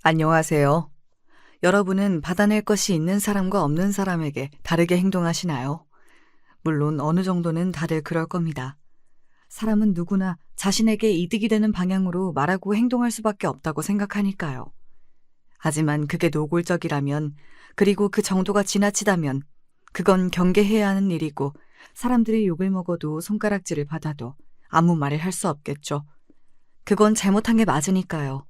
안녕하세요. 여러분은 받아낼 것이 있는 사람과 없는 사람에게 다르게 행동하시나요? 물론 어느 정도는 다들 그럴 겁니다. 사람은 누구나 자신에게 이득이 되는 방향으로 말하고 행동할 수밖에 없다고 생각하니까요. 하지만 그게 노골적이라면, 그리고 그 정도가 지나치다면 그건 경계해야 하는 일이고, 사람들의 욕을 먹어도 손가락질을 받아도 아무 말을 할 수 없겠죠. 그건 잘못한 게 맞으니까요.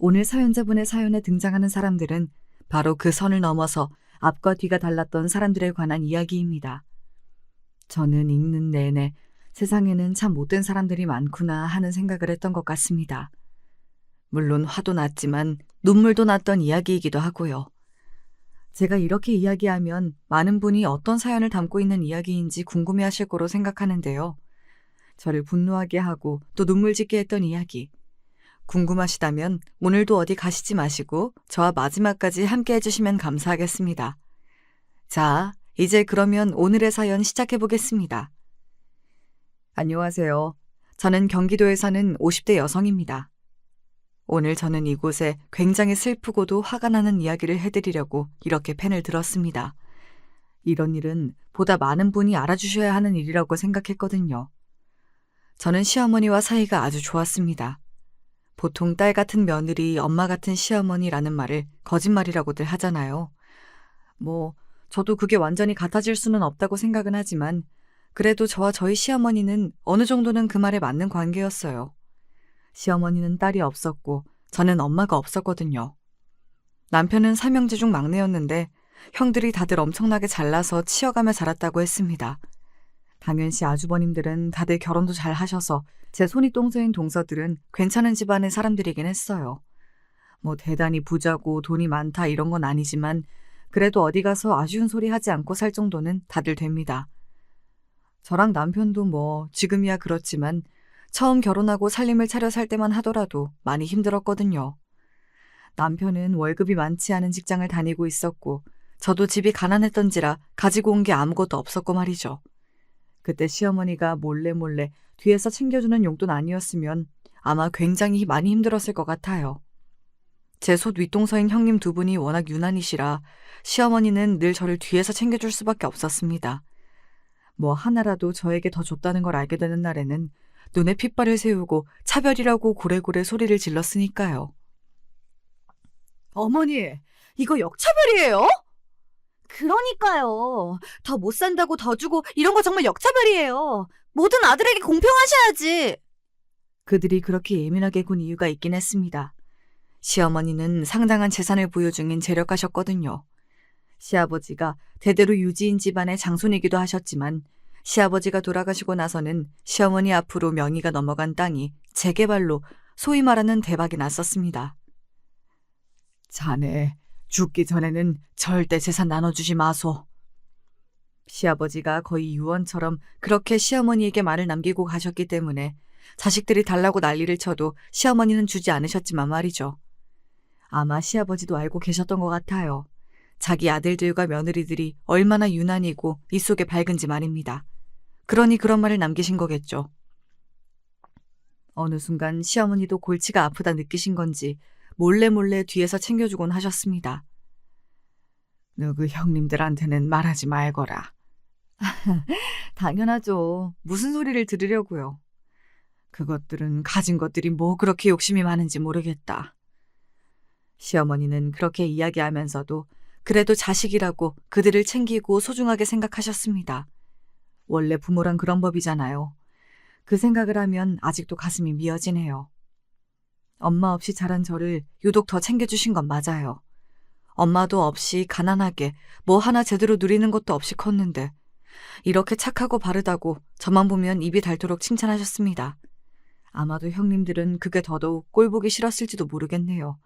오늘 사연자분의 사연에 등장하는 사람들은 바로 그 선을 넘어서 앞과 뒤가 달랐던 사람들에 관한 이야기입니다. 저는 읽는 내내 세상에는 참 못된 사람들이 많구나 하는 생각을 했던 것 같습니다. 물론 화도 났지만 눈물도 났던 이야기이기도 하고요. 제가 이렇게 이야기하면 많은 분이 어떤 사연을 담고 있는 이야기인지 궁금해하실 거로 생각하는데요. 저를 분노하게 하고 또 눈물 짓게 했던 이야기. 궁금하시다면 오늘도 어디 가시지 마시고 저와 마지막까지 함께 해주시면 감사하겠습니다. 자, 이제 그러면 오늘의 사연 시작해 보겠습니다. 안녕하세요. 저는 경기도에 사는 50대 여성입니다. 오늘 저는 이곳에 굉장히 슬프고도 화가 나는 이야기를 해드리려고 이렇게 펜을 들었습니다. 이런 일은 보다 많은 분이 알아주셔야 하는 일이라고 생각했거든요. 저는 시어머니와 사이가 아주 좋았습니다. 보통 딸 같은 며느리, 엄마 같은 시어머니라는 말을 거짓말이라고들 하잖아요. 저도 그게 완전히 같아질 수는 없다고 생각은 하지만 그래도 저와 저희 시어머니는 어느 정도는 그 말에 맞는 관계였어요. 시어머니는 딸이 없었고 저는 엄마가 없었거든요. 남편은 삼형제 중 막내였는데 형들이 다들 엄청나게 잘나서 치여가며 자랐다고 했습니다. 당연시 아주버님들은 다들 결혼도 잘 하셔서 제 손이 똥서인 동서들은 괜찮은 집안의 사람들이긴 했어요. 대단히 부자고 돈이 많다 이런 건 아니지만 그래도 어디 가서 아쉬운 소리 하지 않고 살 정도는 다들 됩니다. 저랑 남편도 지금이야 그렇지만 처음 결혼하고 살림을 차려 살 때만 하더라도 많이 힘들었거든요. 남편은 월급이 많지 않은 직장을 다니고 있었고 저도 집이 가난했던지라 가지고 온 게 아무것도 없었고 말이죠. 그때 시어머니가 몰래 뒤에서 챙겨주는 용돈 아니었으면 아마 굉장히 많이 힘들었을 것 같아요. 제 솥 윗동서인 형님 두 분이 워낙 유난이시라 시어머니는 늘 저를 뒤에서 챙겨줄 수밖에 없었습니다. 하나라도 저에게 더 줬다는 걸 알게 되는 날에는 눈에 핏발을 세우고 차별이라고 고래고래 소리를 질렀으니까요. 어머니, 이거 역차별이에요? 그러니까요. 더 못 산다고 더 주고 이런 거 정말 역차별이에요. 모든 아들에게 공평하셔야지. 그들이 그렇게 예민하게 군 이유가 있긴 했습니다. 시어머니는 상당한 재산을 보유 중인 재력가셨거든요. 시아버지가 대대로 유지인 집안의 장손이기도 하셨지만 시아버지가 돌아가시고 나서는 시어머니 앞으로 명의가 넘어간 땅이 재개발로 소위 말하는 대박이 났었습니다. 자네, 죽기 전에는 절대 재산 나눠주지 마소. 시아버지가 거의 유언처럼 그렇게 시어머니에게 말을 남기고 가셨기 때문에 자식들이 달라고 난리를 쳐도 시어머니는 주지 않으셨지만 말이죠. 아마 시아버지도 알고 계셨던 것 같아요. 자기 아들들과 며느리들이 얼마나 유난이고 이 속에 밝은지 말입니다. 그러니 그런 말을 남기신 거겠죠. 어느 순간 시어머니도 골치가 아프다 느끼신 건지 몰래 뒤에서 챙겨주곤 하셨습니다. 너그 형님들한테는 말하지 말거라. 당연하죠. 무슨 소리를 들으려고요. 그것들은 가진 것들이 그렇게 욕심이 많은지 모르겠다. 시어머니는 그렇게 이야기하면서도 그래도 자식이라고 그들을 챙기고 소중하게 생각하셨습니다. 원래 부모란 그런 법이잖아요. 그 생각을 하면 아직도 가슴이 미어지네요. 엄마 없이 자란 저를 유독 더 챙겨주신 건 맞아요. 엄마도 없이 가난하게 하나 제대로 누리는 것도 없이 컸는데 이렇게 착하고 바르다고 저만 보면 입이 닳도록 칭찬하셨습니다. 아마도 형님들은 그게 더더욱 꼴보기 싫었을지도 모르겠네요.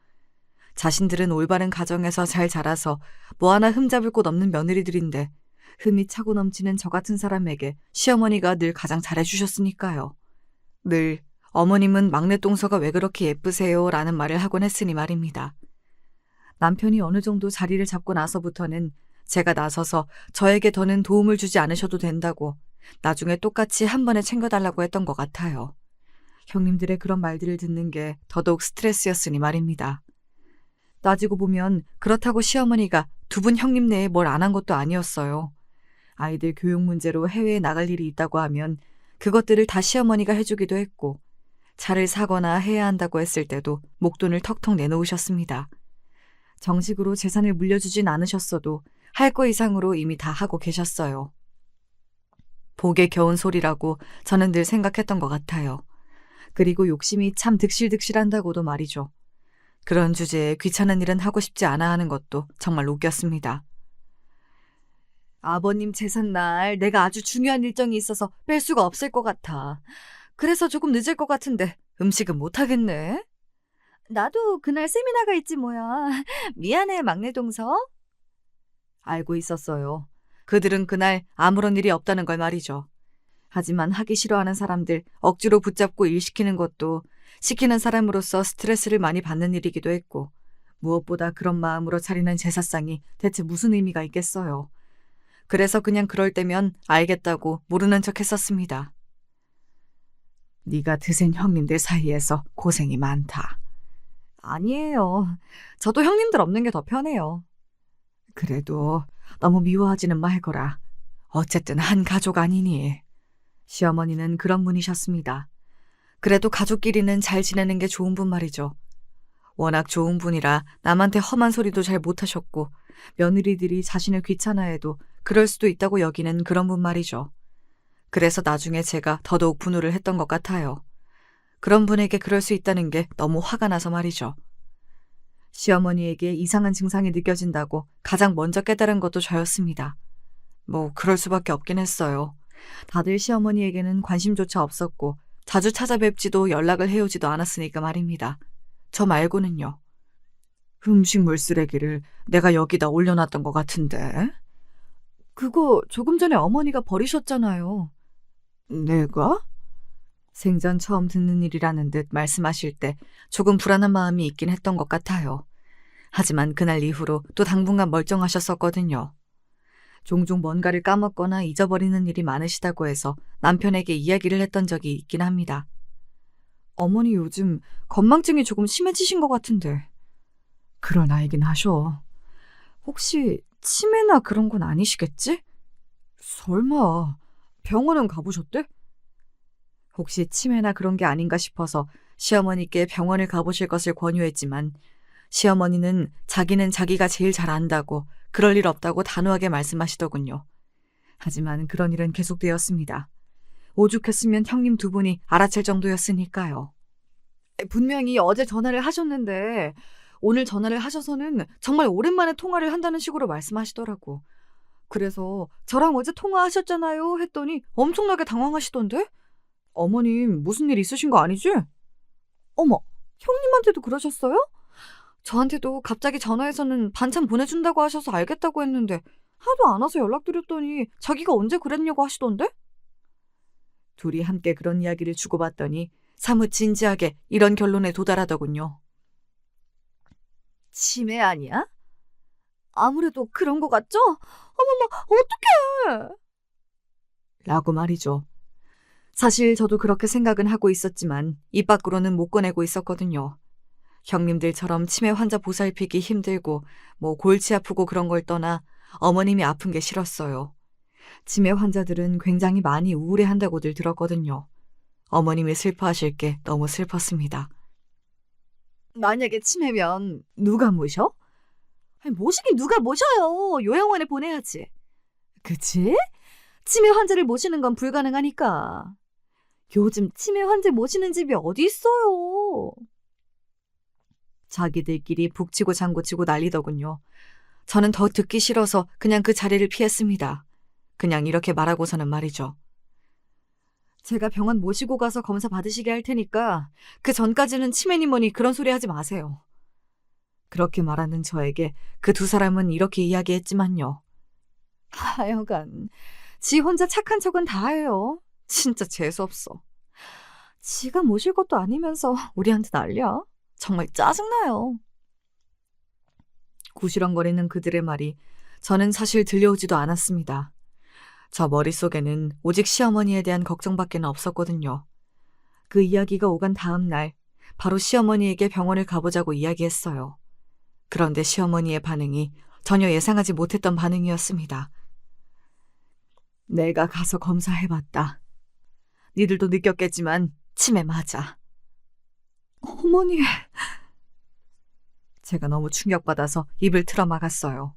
자신들은 올바른 가정에서 잘 자라서 하나 흠잡을 곳 없는 며느리들인데 흠이 차고 넘치는 저 같은 사람에게 시어머니가 늘 가장 잘해주셨으니까요. 늘 어머님은 막내 동서가 왜 그렇게 예쁘세요? 라는 말을 하곤 했으니 말입니다. 남편이 어느 정도 자리를 잡고 나서부터는 제가 나서서 저에게 더는 도움을 주지 않으셔도 된다고 나중에 똑같이 한 번에 챙겨달라고 했던 것 같아요. 형님들의 그런 말들을 듣는 게 더더욱 스트레스였으니 말입니다. 따지고 보면 그렇다고 시어머니가 두 분 형님 내에 뭘 안 한 것도 아니었어요. 아이들 교육 문제로 해외에 나갈 일이 있다고 하면 그것들을 다 시어머니가 해주기도 했고, 차를 사거나 해야 한다고 했을 때도 목돈을 턱턱 내놓으셨습니다. 정식으로 재산을 물려주진 않으셨어도 할 거 이상으로 이미 다 하고 계셨어요. 복에 겨운 소리라고 저는 늘 생각했던 것 같아요. 그리고 욕심이 참 득실득실한다고도 말이죠. 그런 주제에 귀찮은 일은 하고 싶지 않아 하는 것도 정말 웃겼습니다. 아버님 제삿날 내가 아주 중요한 일정이 있어서 뺄 수가 없을 것 같아. 그래서 조금 늦을 것 같은데 음식은 못하겠네. 나도 그날 세미나가 있지 뭐야. 미안해, 막내 동서. 알고 있었어요. 그들은 그날 아무런 일이 없다는 걸 말이죠. 하지만 하기 싫어하는 사람들 억지로 붙잡고 일 시키는 것도 시키는 사람으로서 스트레스를 많이 받는 일이기도 했고, 무엇보다 그런 마음으로 차리는 제사상이 대체 무슨 의미가 있겠어요. 그래서 그냥 그럴 때면 알겠다고 모르는 척 했었습니다. 네가 드센 형님들 사이에서 고생이 많다. 아니에요. 저도 형님들 없는 게 더 편해요. 그래도 너무 미워하지는 말거라. 어쨌든 한 가족 아니니. 시어머니는 그런 분이셨습니다. 그래도 가족끼리는 잘 지내는 게 좋은 분 말이죠. 워낙 좋은 분이라 남한테 험한 소리도 잘 못하셨고, 며느리들이 자신을 귀찮아해도 그럴 수도 있다고 여기는 그런 분 말이죠. 그래서 나중에 제가 더더욱 분노를 했던 것 같아요. 그런 분에게 그럴 수 있다는 게 너무 화가 나서 말이죠. 시어머니에게 이상한 증상이 느껴진다고 가장 먼저 깨달은 것도 저였습니다. 뭐 그럴 수밖에 없긴 했어요. 다들 시어머니에게는 관심조차 없었고 자주 찾아뵙지도 연락을 해오지도 않았으니까 말입니다. 저 말고는요. 음식물 쓰레기를 내가 여기다 올려놨던 것 같은데. 그거 조금 전에 어머니가 버리셨잖아요. 내가? 생전 처음 듣는 일이라는 듯 말씀하실 때 조금 불안한 마음이 있긴 했던 것 같아요. 하지만 그날 이후로 또 당분간 멀쩡하셨었거든요. 종종 뭔가를 까먹거나 잊어버리는 일이 많으시다고 해서 남편에게 이야기를 했던 적이 있긴 합니다. 어머니 요즘 건망증이 조금 심해지신 것 같은데. 그럴 나이긴 하셔. 혹시 치매나 그런 건 아니시겠지? 설마 병원은 가보셨대? 혹시 치매나 그런 게 아닌가 싶어서 시어머니께 병원을 가보실 것을 권유했지만 시어머니는 자기는 자기가 제일 잘 안다고 그럴 일 없다고 단호하게 말씀하시더군요. 하지만 그런 일은 계속되었습니다. 오죽했으면 형님 두 분이 알아챌 정도였으니까요. 분명히 어제 전화를 하셨는데 오늘 전화를 하셔서는 정말 오랜만에 통화를 한다는 식으로 말씀하시더라고. 그래서 저랑 어제 통화하셨잖아요 했더니 엄청나게 당황하시던데? 어머님 무슨 일 있으신 거 아니지? 어머, 형님한테도 그러셨어요? 저한테도 갑자기 전화해서는 반찬 보내준다고 하셔서 알겠다고 했는데 하도 안 와서 연락드렸더니 자기가 언제 그랬냐고 하시던데? 둘이 함께 그런 이야기를 주고받더니 사뭇 진지하게 이런 결론에 도달하더군요. 치매 아니야? 아무래도 그런 거 같죠? 어머머, 어떡해! 라고 말이죠. 사실 저도 그렇게 생각은 하고 있었지만 입 밖으로는 못 꺼내고 있었거든요. 형님들처럼 치매 환자 보살피기 힘들고 뭐 골치 아프고 그런 걸 떠나 어머님이 아픈 게 싫었어요. 치매 환자들은 굉장히 많이 우울해한다고들 들었거든요. 어머님이 슬퍼하실 게 너무 슬펐습니다. 만약에 치매면 누가 모셔? 아니, 모시긴 누가 모셔요. 요양원에 보내야지. 그치? 치매 환자를 모시는 건 불가능하니까. 요즘 치매 환자 모시는 집이 어디 있어요. 자기들끼리 북치고 장구치고 난리더군요. 저는 더 듣기 싫어서 그냥 그 자리를 피했습니다. 그냥 이렇게 말하고서는 말이죠. 제가 병원 모시고 가서 검사 받으시게 할 테니까 그 전까지는 치매니 뭐니 그런 소리 하지 마세요. 그렇게 말하는 저에게 그 두 사람은 이렇게 이야기했지만요. 하여간 지 혼자 착한 척은 다 해요. 진짜 재수없어. 지가 모실 것도 아니면서 우리한테 난리야. 정말 짜증나요. 구시렁거리는 그들의 말이 저는 사실 들려오지도 않았습니다. 저 머릿속에는 오직 시어머니에 대한 걱정밖에 없었거든요. 그 이야기가 오간 다음 날 바로 시어머니에게 병원을 가보자고 이야기했어요. 그런데 시어머니의 반응이 전혀 예상하지 못했던 반응이었습니다. 내가 가서 검사해봤다. 니들도 느꼈겠지만 치매 맞아. 어머니, 제가 너무 충격받아서 입을 틀어막았어요.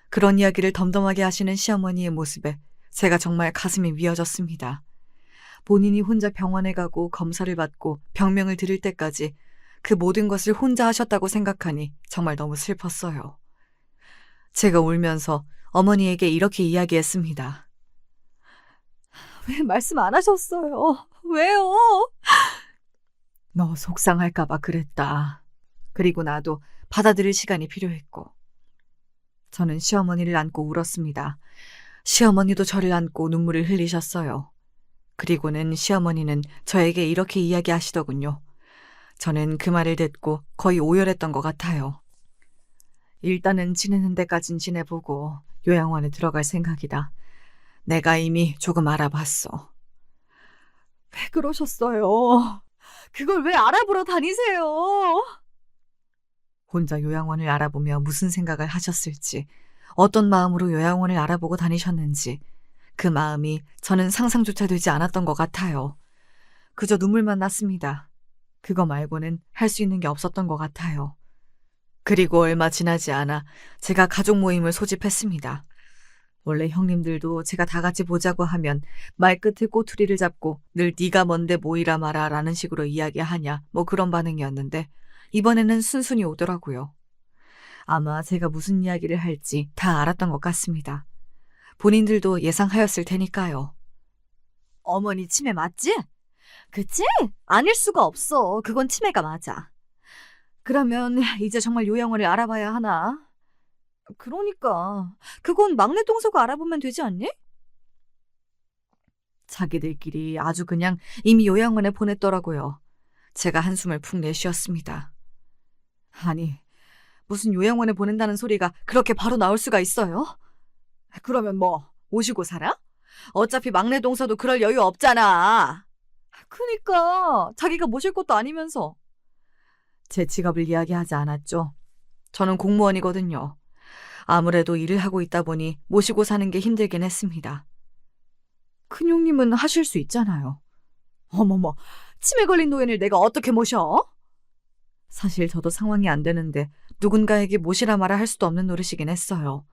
그런 이야기를 덤덤하게 하시는 시어머니의 모습에 제가 정말 가슴이 미어졌습니다. 본인이 혼자 병원에 가고 검사를 받고 병명을 들을 때까지 그 모든 것을 혼자 하셨다고 생각하니 정말 너무 슬펐어요. 제가 울면서 어머니에게 이렇게 이야기했습니다. 왜 말씀 안 하셨어요? 왜요? 너 속상할까봐 그랬다. 그리고 나도 받아들일 시간이 필요했고. 저는 시어머니를 안고 울었습니다. 시어머니도 저를 안고 눈물을 흘리셨어요. 그리고는 시어머니는 저에게 이렇게 이야기하시더군요. 저는 그 말을 듣고 거의 오열했던 것 같아요. 일단은 지내는 데까진 지내보고 요양원에 들어갈 생각이다. 내가 이미 조금 알아봤어. 왜 그러셨어요? 그걸 왜 알아보러 다니세요? 혼자 요양원을 알아보며 무슨 생각을 하셨을지, 어떤 마음으로 요양원을 알아보고 다니셨는지, 그 마음이 저는 상상조차 되지 않았던 것 같아요. 그저 눈물만 났습니다. 그거 말고는 할 수 있는 게 없었던 것 같아요. 그리고 얼마 지나지 않아 제가 가족 모임을 소집했습니다. 원래 형님들도 제가 다 같이 보자고 하면 말끝에 꼬투리를 잡고 늘 네가 뭔데 모이라 마라 라는 식으로 이야기하냐 뭐 그런 반응이었는데 이번에는 순순히 오더라고요. 아마 제가 무슨 이야기를 할지 다 알았던 것 같습니다. 본인들도 예상하였을 테니까요. 어머니 치매 맞지? 그치? 아닐 수가 없어. 그건 치매가 맞아. 그러면 이제 정말 요양원을 알아봐야 하나? 그러니까 그건 막내 동서가 알아보면 되지 않니? 자기들끼리 아주 그냥 이미 요양원에 보냈더라고요. 제가 한숨을 푹 내쉬었습니다. 아니, 무슨 요양원에 보낸다는 소리가 그렇게 바로 나올 수가 있어요? 그러면 뭐 모시고 살아? 어차피 막내 동서도 그럴 여유 없잖아. 그니까 자기가 모실 것도 아니면서. 제 직업을 이야기하지 않았죠. 저는 공무원이거든요. 아무래도 일을 하고 있다 보니 모시고 사는 게 힘들긴 했습니다. 큰형님은 하실 수 있잖아요. 어머머, 치매 걸린 노인을 내가 어떻게 모셔? 사실 저도 상황이 안 되는데 누군가에게 모시라 말아 할 수도 없는 노릇이긴 했어요.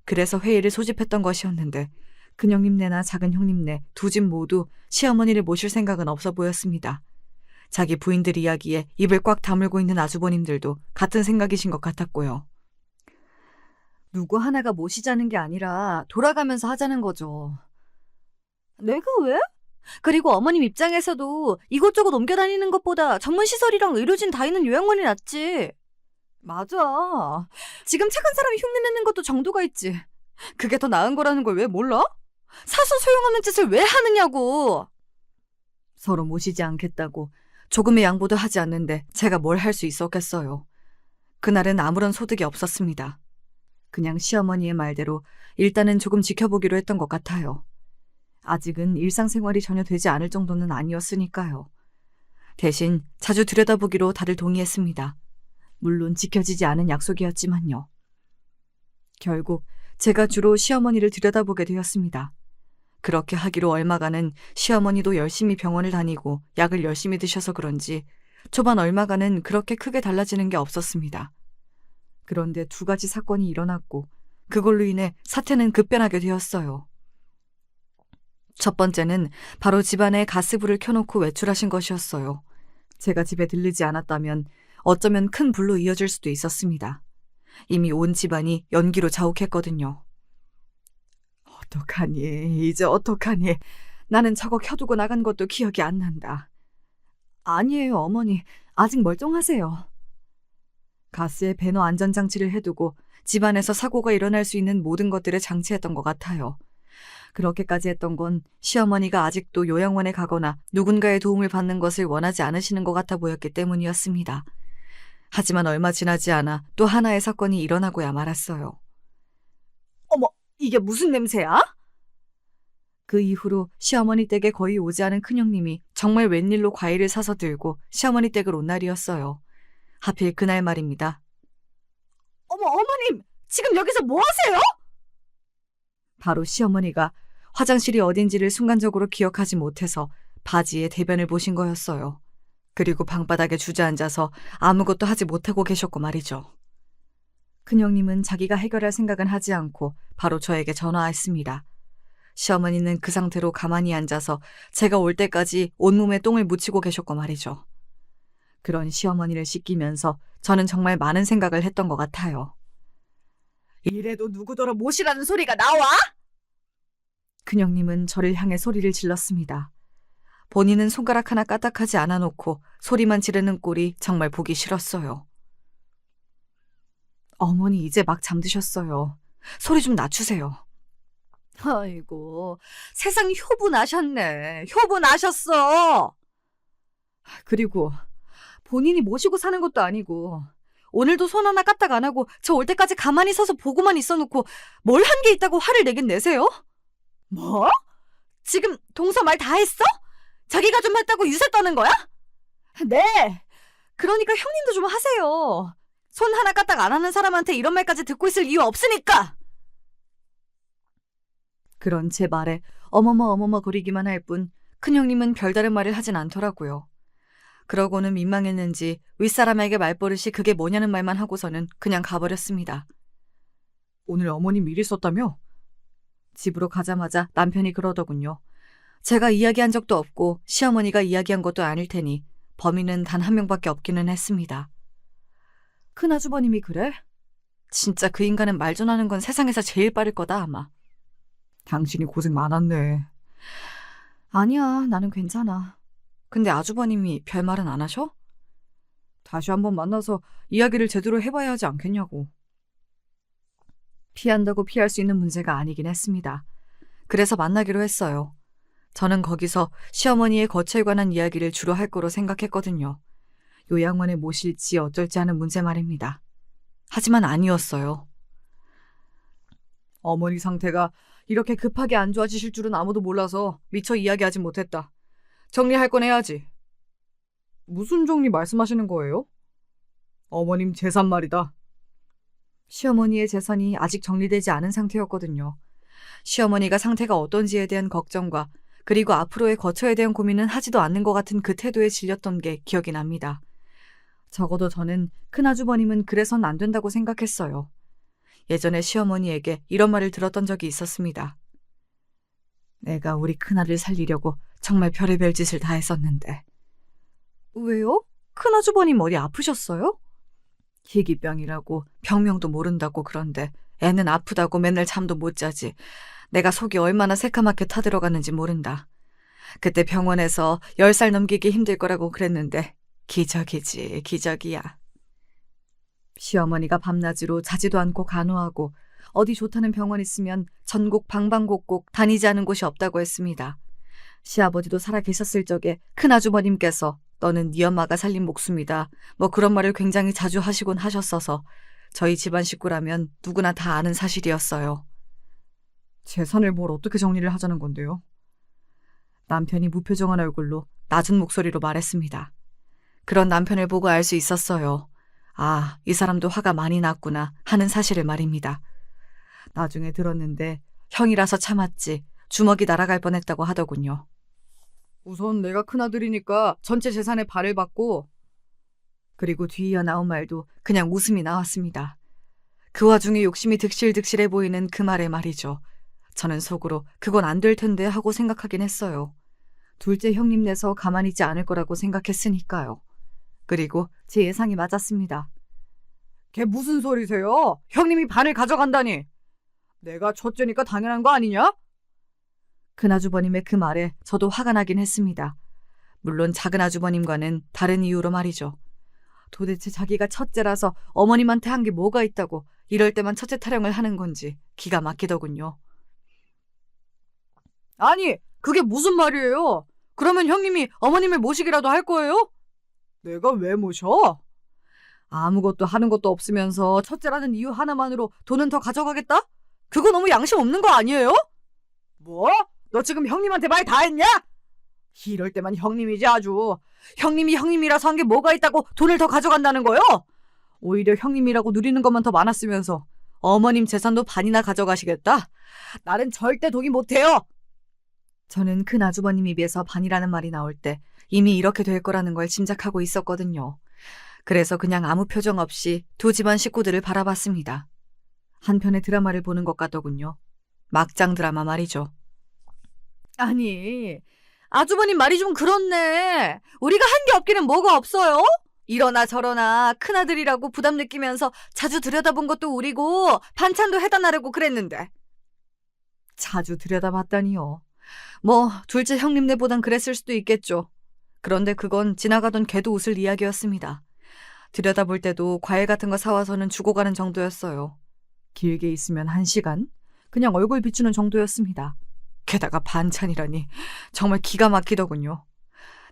그래서 회의를 소집했던 것이었는데 큰형님네나 작은 형님네 두 집 모두 시어머니를 모실 생각은 없어 보였습니다. 자기 부인들 이야기에 입을 꽉 다물고 있는 아주버님들도 같은 생각이신 것 같았고요. 누구 하나가 모시자는 게 아니라 돌아가면서 하자는 거죠. 내가 왜? 그리고 어머님 입장에서도 이것저것 옮겨 다니는 것보다 전문시설이랑 의료진 다 있는 요양원이 낫지. 맞아. 지금 착한 사람이 흉내내는 것도 정도가 있지. 그게 더 나은 거라는 걸 왜 몰라? 사서 소용없는 짓을 왜 하느냐고. 서로 모시지 않겠다고 조금의 양보도 하지 않는데 제가 뭘 할 수 있었겠어요. 그날은 아무런 소득이 없었습니다. 그냥 시어머니의 말대로 일단은 조금 지켜보기로 했던 것 같아요. 아직은 일상생활이 전혀 되지 않을 정도는 아니었으니까요. 대신 자주 들여다보기로 다들 동의했습니다. 물론 지켜지지 않은 약속이었지만요. 결국 제가 주로 시어머니를 들여다보게 되었습니다. 그렇게 하기로 얼마간은 시어머니도 열심히 병원을 다니고 약을 열심히 드셔서 그런지 초반 얼마간은 그렇게 크게 달라지는 게 없었습니다. 그런데 두 가지 사건이 일어났고 그걸로 인해 사태는 급변하게 되었어요. 첫 번째는 바로 집안에 가스불을 켜놓고 외출하신 것이었어요. 제가 집에 들르지 않았다면 어쩌면 큰 불로 이어질 수도 있었습니다. 이미 온 집안이 연기로 자욱했거든요. 어떡하니, 이제 어떡하니. 나는 저거 켜두고 나간 것도 기억이 안 난다. 아니에요, 어머니. 아직 멀쩡하세요. 가스에 배너 안전장치를 해두고 집안에서 사고가 일어날 수 있는 모든 것들을 장치했던 것 같아요. 그렇게까지 했던 건 시어머니가 아직도 요양원에 가거나 누군가의 도움을 받는 것을 원하지 않으시는 것 같아 보였기 때문이었습니다. 하지만 얼마 지나지 않아 또 하나의 사건이 일어나고야 말았어요. 어머, 이게 무슨 냄새야? 그 이후로 시어머니 댁에 거의 오지 않은 큰형님이 정말 웬일로 과일을 사서 들고 시어머니 댁을 온 날이었어요. 하필 그날 말입니다. 어머님! 지금 여기서 뭐 하세요? 바로 시어머니가 화장실이 어딘지를 순간적으로 기억하지 못해서 바지에 대변을 보신 거였어요. 그리고 방바닥에 주저앉아서 아무것도 하지 못하고 계셨고 말이죠. 큰형님은 자기가 해결할 생각은 하지 않고 바로 저에게 전화했습니다. 시어머니는 그 상태로 가만히 앉아서 제가 올 때까지 온몸에 똥을 묻히고 계셨고 말이죠. 그런 시어머니를 씻기면서 저는 정말 많은 생각을 했던 것 같아요. 이래도 누구더러 못이라는 소리가 나와? 큰형님은 저를 향해 소리를 질렀습니다. 본인은 손가락 하나 까딱하지 않아 놓고 소리만 지르는 꼴이 정말 보기 싫었어요. 어머니 이제 막 잠드셨어요. 소리 좀 낮추세요. 아이고, 세상 효분하셨네. 효분하셨어. 그리고 본인이 모시고 사는 것도 아니고 오늘도 손 하나 까딱 안 하고 저 올 때까지 가만히 서서 보고만 있어놓고 뭘 한 게 있다고 화를 내긴 내세요? 뭐? 지금 동서 말 다 했어? 자기가 좀 했다고 유세 떠는 거야? 네. 그러니까 형님도 좀 하세요. 손 하나 까딱 안 하는 사람한테 이런 말까지 듣고 있을 이유 없으니까. 그런 제 말에 어머머 거리기만 할 뿐 큰형님은 별다른 말을 하진 않더라고요. 그러고는 민망했는지 윗사람에게 말버릇이 그게 뭐냐는 말만 하고서는 그냥 가버렸습니다. 오늘 어머님 일 있었다며? 집으로 가자마자 남편이 그러더군요. 제가 이야기한 적도 없고 시어머니가 이야기한 것도 아닐 테니 범인은 단 한 명밖에 없기는 했습니다. 큰아주버님이 그래? 진짜 그 인간은 말 전하는 건 세상에서 제일 빠를 거다 아마. 당신이 고생 많았네. 아니야, 나는 괜찮아. 근데 아주버님이 별말은 안 하셔? 다시 한번 만나서 이야기를 제대로 해봐야 하지 않겠냐고. 피한다고 피할 수 있는 문제가 아니긴 했습니다. 그래서 만나기로 했어요. 저는 거기서 시어머니의 거처에 관한 이야기를 주로 할 거로 생각했거든요. 요양원에 모실지 어쩔지 하는 문제 말입니다. 하지만 아니었어요. 어머니 상태가 이렇게 급하게 안 좋아지실 줄은 아무도 몰라서 미처 이야기하지 못했다. 정리할 건 해야지. 무슨 정리 말씀하시는 거예요? 어머님 재산 말이다. 시어머니의 재산이 아직 정리되지 않은 상태였거든요. 시어머니가 상태가 어떤지에 대한 걱정과 그리고 앞으로의 거처에 대한 고민은 하지도 않는 것 같은 그 태도에 질렸던 게 기억이 납니다. 적어도 저는 큰아주버님은 그래선 안 된다고 생각했어요. 예전에 시어머니에게 이런 말을 들었던 적이 있었습니다. 내가 우리 큰아들 살리려고 정말 별의별 짓을 다 했었는데. 왜요? 큰아주버님 머리 아프셨어요? 희귀병이라고 병명도 모른다고 그런데 애는 아프다고 맨날 잠도 못 자지. 내가 속이 얼마나 새카맣게 타들어가는지 모른다. 그때 병원에서 10살 넘기기 힘들 거라고 그랬는데 기적이지, 기적이야. 시어머니가 밤낮으로 자지도 않고 간호하고 어디 좋다는 병원 있으면 전국 방방곡곡 다니지 않은 곳이 없다고 했습니다. 시아버지도 살아 계셨을 적에 큰아주버님께서 너는 네 엄마가 살린 목숨이다. 뭐 그런 말을 굉장히 자주 하시곤 하셨어서 저희 집안 식구라면 누구나 다 아는 사실이었어요. 재산을 뭘 어떻게 정리를 하자는 건데요? 남편이 무표정한 얼굴로 낮은 목소리로 말했습니다. 그런 남편을 보고 알 수 있었어요. 아, 이 사람도 화가 많이 났구나 하는 사실을 말입니다. 나중에 들었는데 형이라서 참았지 주먹이 날아갈 뻔했다고 하더군요. 우선 내가 큰아들이니까 전체 재산의 반을 받고. 그리고 뒤이어 나온 말도 그냥 웃음이 나왔습니다. 그 와중에 욕심이 득실득실해 보이는 그 말에 말이죠. 저는 속으로 그건 안 될 텐데 하고 생각하긴 했어요. 둘째 형님 내서 가만히 있지 않을 거라고 생각했으니까요. 그리고 제 예상이 맞았습니다. 걔 무슨 소리세요? 형님이 반을 가져간다니. 내가 첫째니까 당연한 거 아니냐? 큰아주버님의 그 말에 저도 화가 나긴 했습니다. 물론 작은아주버님과는 다른 이유로 말이죠. 도대체 자기가 첫째라서 어머님한테 한 게 뭐가 있다고 이럴 때만 첫째 타령을 하는 건지 기가 막히더군요. 아니, 그게 무슨 말이에요? 그러면 형님이 어머님을 모시기라도 할 거예요? 내가 왜 모셔? 아무것도 하는 것도 없으면서 첫째라는 이유 하나만으로 돈은 더 가져가겠다? 그거 너무 양심 없는 거 아니에요? 뭐? 너 지금 형님한테 말 다 했냐? 이럴 때만 형님이지 아주. 형님이 형님이라서 한 게 뭐가 있다고 돈을 더 가져간다는 거요? 오히려 형님이라고 누리는 것만 더 많았으면서 어머님 재산도 반이나 가져가시겠다? 나는 절대 동의 못해요. 저는 큰 아주버님 입에서 반이라는 말이 나올 때 이미 이렇게 될 거라는 걸 짐작하고 있었거든요. 그래서 그냥 아무 표정 없이 두 집안 식구들을 바라봤습니다. 한편의 드라마를 보는 것 같더군요. 막장 드라마 말이죠. 아니, 아주버님 말이 좀 그렇네. 우리가 한 게 없기는 뭐가 없어요? 이러나 저러나 큰아들이라고 부담 느끼면서 자주 들여다본 것도 우리고 반찬도 해다 나르고 그랬는데. 자주 들여다봤다니요. 뭐 둘째 형님네보단 그랬을 수도 있겠죠. 그런데 그건 지나가던 개도 웃을 이야기였습니다. 들여다볼 때도 과일 같은 거 사와서는 주고 가는 정도였어요. 길게 있으면 1시간? 그냥 얼굴 비추는 정도였습니다. 게다가 반찬이라니 정말 기가 막히더군요.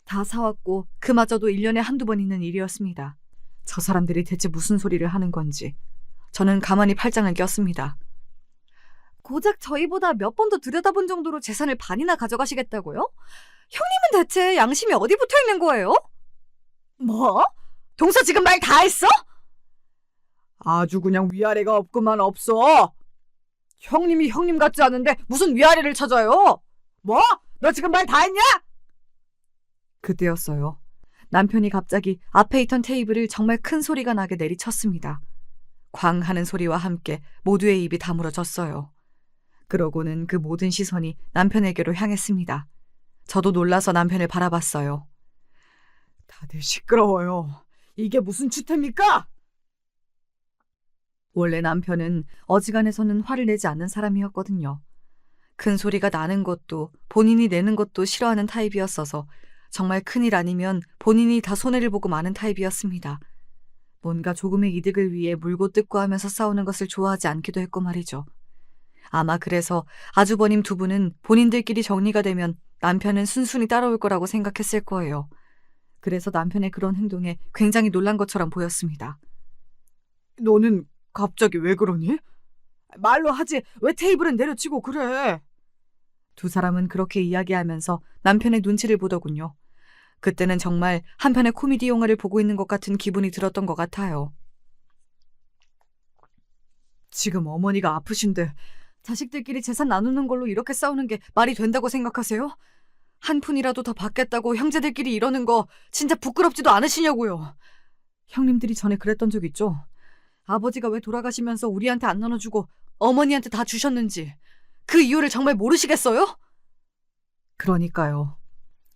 다 사왔고 그마저도 1년에 한두 번 있는 일이었습니다. 저 사람들이 대체 무슨 소리를 하는 건지 저는 가만히 팔짱을 꼈습니다. 고작 저희보다 몇 번 더 들여다본 정도로 재산을 반이나 가져가시겠다고요? 형님은 대체 양심이 어디 붙어 있는 거예요? 뭐? 동서 지금 말 다 했어? 아주 그냥 위아래가 없구만 없어. 형님이 형님 같지 않은데 무슨 위아래를 찾아요? 뭐? 너 지금 말 다 했냐? 그때였어요. 남편이 갑자기 앞에 있던 테이블을 정말 큰 소리가 나게 내리쳤습니다. 쾅 하는 소리와 함께 모두의 입이 다물어졌어요. 그러고는 그 모든 시선이 남편에게로 향했습니다. 저도 놀라서 남편을 바라봤어요. 다들 시끄러워요. 이게 무슨 추태입니까? 원래 남편은 어지간해서는 화를 내지 않는 사람이었거든요. 큰 소리가 나는 것도 본인이 내는 것도 싫어하는 타입이었어서 정말 큰일 아니면 본인이 다 손해를 보고 마는 타입이었습니다. 뭔가 조금의 이득을 위해 물고 뜯고 하면서 싸우는 것을 좋아하지 않기도 했고 말이죠. 아마 그래서 아주버님 두 분은 본인들끼리 정리가 되면 남편은 순순히 따라올 거라고 생각했을 거예요. 그래서 남편의 그런 행동에 굉장히 놀란 것처럼 보였습니다. 너는 갑자기 왜 그러니? 말로 하지 왜 테이블은 내려치고 그래? 두 사람은 그렇게 이야기하면서 남편의 눈치를 보더군요. 그때는 정말 한편의 코미디 영화를 보고 있는 것 같은 기분이 들었던 것 같아요. 지금 어머니가 아프신데 자식들끼리 재산 나누는 걸로 이렇게 싸우는 게 말이 된다고 생각하세요? 한 푼이라도 더 받겠다고 형제들끼리 이러는 거 진짜 부끄럽지도 않으시냐고요. 형님들이 전에 그랬던 적 있죠? 아버지가 왜 돌아가시면서 우리한테 안 나눠주고 어머니한테 다 주셨는지 그 이유를 정말 모르시겠어요? 그러니까요.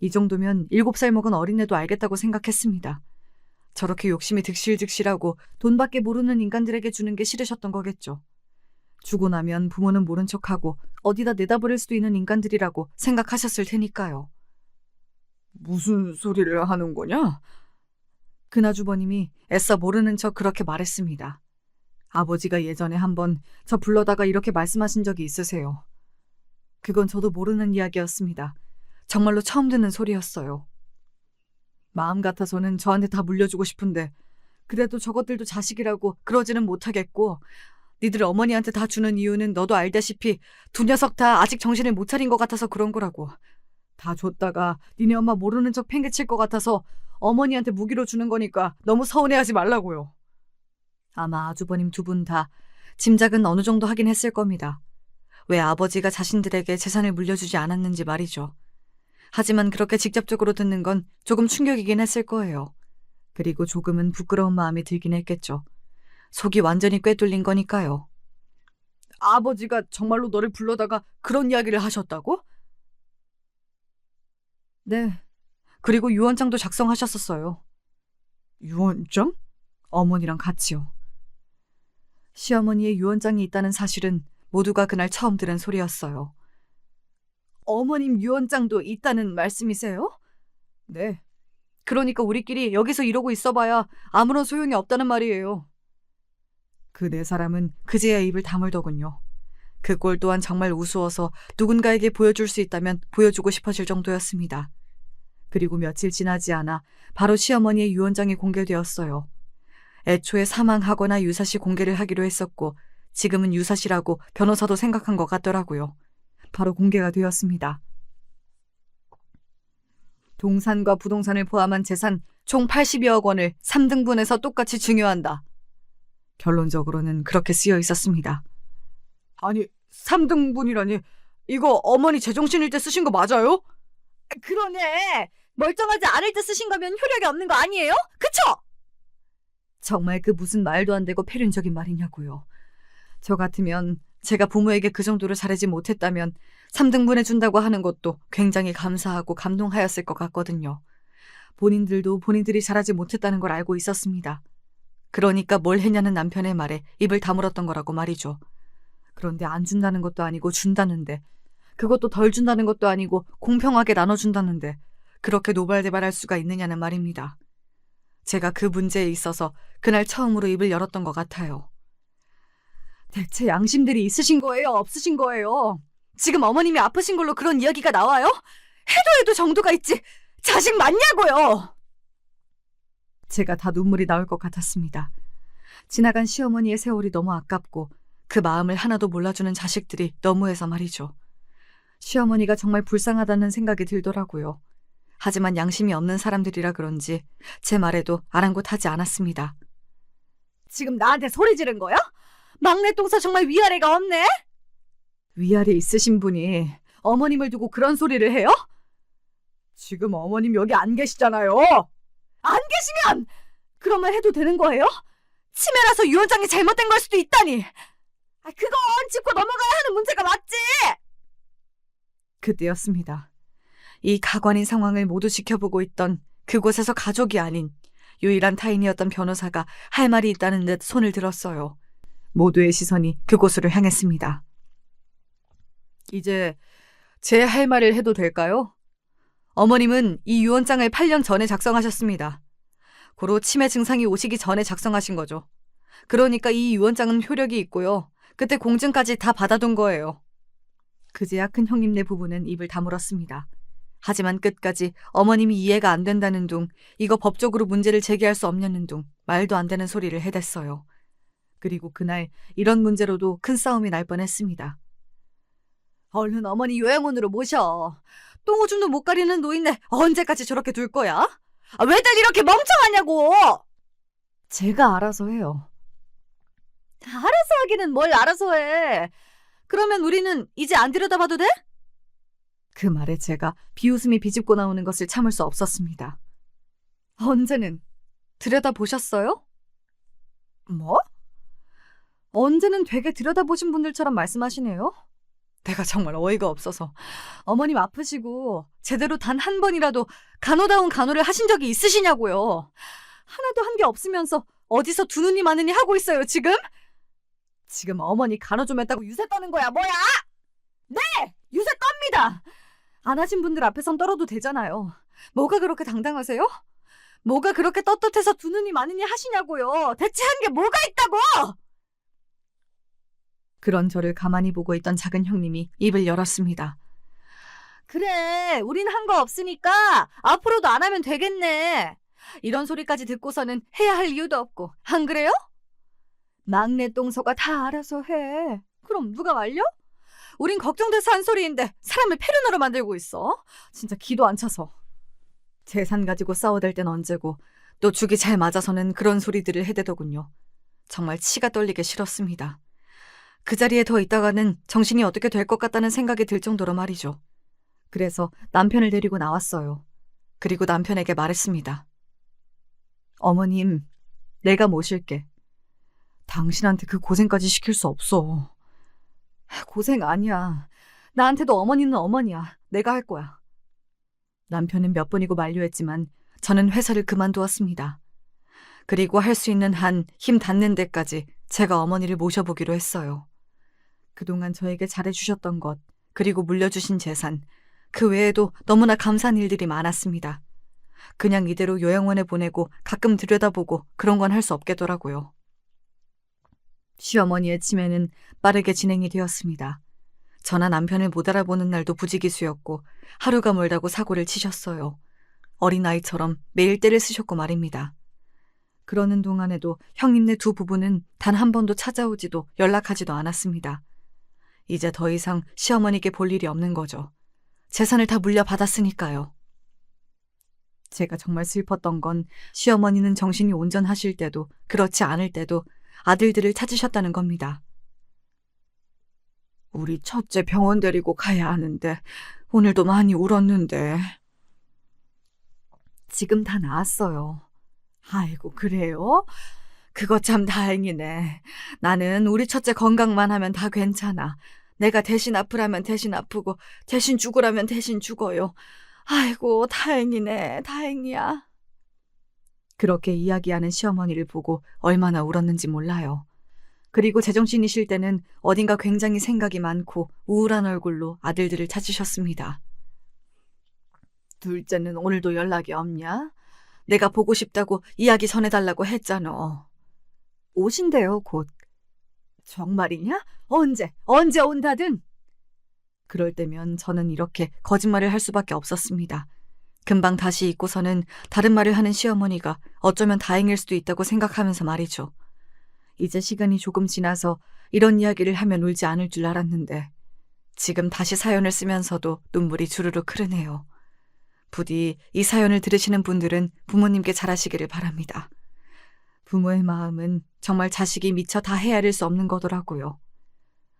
이 정도면 7살 먹은 어린애도 알겠다고 생각했습니다. 저렇게 욕심이 득실득실하고 돈밖에 모르는 인간들에게 주는 게 싫으셨던 거겠죠. 주고 나면 부모는 모른 척하고 어디다 내다버릴 수도 있는 인간들이라고 생각하셨을 테니까요. 무슨 소리를 하는 거냐? 그나주버님이 애써 모르는 척 그렇게 말했습니다. 아버지가 예전에 한번 저 불러다가 이렇게 말씀하신 적이 있으세요. 그건 저도 모르는 이야기였습니다. 정말로 처음 듣는 소리였어요. 마음 같아서는 저한테 다 물려주고 싶은데 그래도 저것들도 자식이라고 그러지는 못하겠고 니들 어머니한테 다 주는 이유는 너도 알다시피 두 녀석 다 아직 정신을 못 차린 것 같아서 그런 거라고. 다 줬다가 니네 엄마 모르는 척 팽개칠 것 같아서 어머니한테 무기로 주는 거니까 너무 서운해하지 말라고요. 아마 아주버님 두 분 다 짐작은 어느 정도 하긴 했을 겁니다. 왜 아버지가 자신들에게 재산을 물려주지 않았는지 말이죠. 하지만 그렇게 직접적으로 듣는 건 조금 충격이긴 했을 거예요. 그리고 조금은 부끄러운 마음이 들긴 했겠죠. 속이 완전히 꿰뚫린 거니까요. 아버지가 정말로 너를 불러다가 그런 이야기를 하셨다고? 네. 그리고 유언장도 작성하셨었어요. 유언장? 어머니랑 같이요. 시어머니의 유언장이 있다는 사실은 모두가 그날 처음 들은 소리였어요. 어머님 유언장도 있다는 말씀이세요? 네. 그러니까 우리끼리 여기서 이러고 있어봐야 아무런 소용이 없다는 말이에요. 그 네 사람은 그제야 입을 다물더군요. 그 꼴 또한 정말 우스워서 누군가에게 보여줄 수 있다면 보여주고 싶어질 정도였습니다. 그리고 며칠 지나지 않아 바로 시어머니의 유언장이 공개되었어요. 애초에 사망하거나 유사시 공개를 하기로 했었고 지금은 유사시라고 변호사도 생각한 것 같더라고요. 바로 공개가 되었습니다. 동산과 부동산을 포함한 재산 총 80여억 원을 3등분해서 똑같이 증여한다. 결론적으로는 그렇게 쓰여 있었습니다. 아니, 3등분이라니. 이거 어머니 제정신일 때 쓰신 거 맞아요? 그러네. 멀쩡하지 않을 때 쓰신 거면 효력이 없는 거 아니에요? 그쵸? 정말 그 무슨 말도 안 되고 패륜적인 말이냐고요. 저 같으면 제가 부모에게 그 정도로 잘하지 못했다면 3등분 해준다고 하는 것도 굉장히 감사하고 감동하였을 것 같거든요. 본인들도 본인들이 잘하지 못했다는 걸 알고 있었습니다. 그러니까 뭘 했냐는 남편의 말에 입을 다물었던 거라고 말이죠. 그런데 안 준다는 것도 아니고 준다는데, 그것도 덜 준다는 것도 아니고 공평하게 나눠준다는데 그렇게 노발대발할 수가 있느냐는 말입니다. 제가 그 문제에 있어서 그날 처음으로 입을 열었던 것 같아요. 대체 양심들이 있으신 거예요? 없으신 거예요? 지금 어머님이 아프신 걸로 그런 이야기가 나와요? 해도 정도가 있지. 자식 맞냐고요? 제가 다 눈물이 나올 것 같았습니다. 지나간 시어머니의 세월이 너무 아깝고 그 마음을 하나도 몰라주는 자식들이 너무해서 말이죠. 시어머니가 정말 불쌍하다는 생각이 들더라고요. 하지만 양심이 없는 사람들이라 그런지 제 말에도 아랑곳하지 않았습니다. 지금 나한테 소리 지른 거야? 막내 똥서 정말 위아래가 없네? 위아래 있으신 분이 어머님을 두고 그런 소리를 해요? 지금 어머님 여기 안 계시잖아요. 안 계시면 그러면 해도 되는 거예요? 치매라서 유언장이 잘못된 걸 수도 있다니. 그건 짚고 넘어가야 하는 문제가 맞지. 그때였습니다. 이 가관인 상황을 모두 지켜보고 있던 그곳에서 가족이 아닌 유일한 타인이었던 변호사가 할 말이 있다는 듯 손을 들었어요. 모두의 시선이 그곳으로 향했습니다. 이제 제 할 말을 해도 될까요? 어머님은 이 유언장을 8년 전에 작성하셨습니다. 고로 치매 증상이 오시기 전에 작성하신 거죠. 그러니까 이 유언장은 효력이 있고요. 그때 공증까지 다 받아둔 거예요. 그제야 큰 형님네 부부는 입을 다물었습니다. 하지만 끝까지 어머님이 이해가 안 된다는 둥, 이거 법적으로 문제를 제기할 수 없냐는 둥, 말도 안 되는 소리를 해댔어요. 그리고 그날 이런 문제로도 큰 싸움이 날 뻔했습니다. 얼른 어머니 요양원으로 모셔. 똥오줌도 못 가리는 노인네 언제까지 저렇게 둘 거야? 왜들 이렇게 멍청하냐고. 제가 알아서 해요. 알아서 하기는 뭘 알아서 해. 그러면 우리는 이제 안 들여다봐도 돼? 그 말에 제가 비웃음이 비집고 나오는 것을 참을 수 없었습니다. 언제는 들여다보셨어요? 뭐? 언제는 되게 들여다보신 분들처럼 말씀하시네요. 내가 정말 어이가 없어서. 어머님 아프시고 제대로 단 한 번이라도 간호다운 간호를 하신 적이 있으시냐고요. 하나도 한 게 없으면서 어디서 두 눈이 많으니 하고 있어요 지금? 지금 어머니 간호 좀 했다고 유세 떠는 거야 뭐야? 네! 유세 떱니다. 안 하신 분들 앞에선 떨어도 되잖아요. 뭐가 그렇게 당당하세요? 뭐가 그렇게 떳떳해서 두 눈이 많으니 하시냐고요. 대체 한 게 뭐가 있다고? 그런 저를 가만히 보고 있던 작은 형님이 입을 열었습니다. 그래, 우린 한 거 없으니까 앞으로도 안 하면 되겠네. 이런 소리까지 듣고서는 해야 할 이유도 없고, 안 그래요? 막내 똥서가 다 알아서 해. 그럼 누가 말려? 우린 걱정돼서 한 소리인데 사람을 패륜으로 만들고 있어. 진짜 기도 안 차서. 재산 가지고 싸워댈 땐 언제고 또 죽이 잘 맞아서는 그런 소리들을 해대더군요. 정말 치가 떨리게 싫었습니다. 그 자리에 더 있다가는 정신이 어떻게 될 것 같다는 생각이 들 정도로 말이죠. 그래서 남편을 데리고 나왔어요. 그리고 남편에게 말했습니다. 어머님, 내가 모실게. 당신한테 그 고생까지 시킬 수 없어. 고생 아니야. 나한테도 어머니는 어머니야. 내가 할 거야. 남편은 몇 번이고 만류했지만 저는 회사를 그만두었습니다. 그리고 할 수 있는 한 힘 닿는 데까지 제가 어머니를 모셔보기로 했어요. 그동안 저에게 잘해주셨던 것, 그리고 물려주신 재산, 그 외에도 너무나 감사한 일들이 많았습니다. 그냥 이대로 요양원에 보내고 가끔 들여다보고 그런 건 할 수 없겠더라고요. 시어머니의 치매는 빠르게 진행이 되었습니다. 저나 남편을 못 알아보는 날도 부지기수였고 하루가 멀다고 사고를 치셨어요. 어린아이처럼 매일 떼를 쓰셨고 말입니다. 그러는 동안에도 형님네 두 부부는 단 한 번도 찾아오지도 연락하지도 않았습니다. 이제 더 이상 시어머니께 볼 일이 없는 거죠. 재산을 다 물려받았으니까요. 제가 정말 슬펐던 건 시어머니는 정신이 온전하실 때도 그렇지 않을 때도 아들들을 찾으셨다는 겁니다. 우리 첫째 병원 데리고 가야 하는데 오늘도 많이 울었는데. 지금 다 나았어요. 아이고, 그래요? 그거 참 다행이네. 나는 우리 첫째 건강만 하면 다 괜찮아. 내가 대신 아프라면 대신 아프고 대신 죽으라면 대신 죽어요. 아이고, 다행이네. 다행이야. 그렇게 이야기하는 시어머니를 보고 얼마나 울었는지 몰라요. 그리고 제정신이실 때는 어딘가 굉장히 생각이 많고 우울한 얼굴로 아들들을 찾으셨습니다. 둘째는 오늘도 연락이 없냐? 내가 보고 싶다고 이야기 전해달라고 했잖아. 오신대요, 곧. 정말이냐? 언제 온다든? 그럴 때면 저는 이렇게 거짓말을 할 수밖에 없었습니다. 금방 다시 잊고서는 다른 말을 하는 시어머니가 어쩌면 다행일 수도 있다고 생각하면서 말이죠. 이제 시간이 조금 지나서 이런 이야기를 하면 울지 않을 줄 알았는데 지금 다시 사연을 쓰면서도 눈물이 주르륵 흐르네요. 부디 이 사연을 들으시는 분들은 부모님께 잘하시기를 바랍니다. 부모의 마음은 정말 자식이 미처 다 헤아릴 수 없는 거더라고요.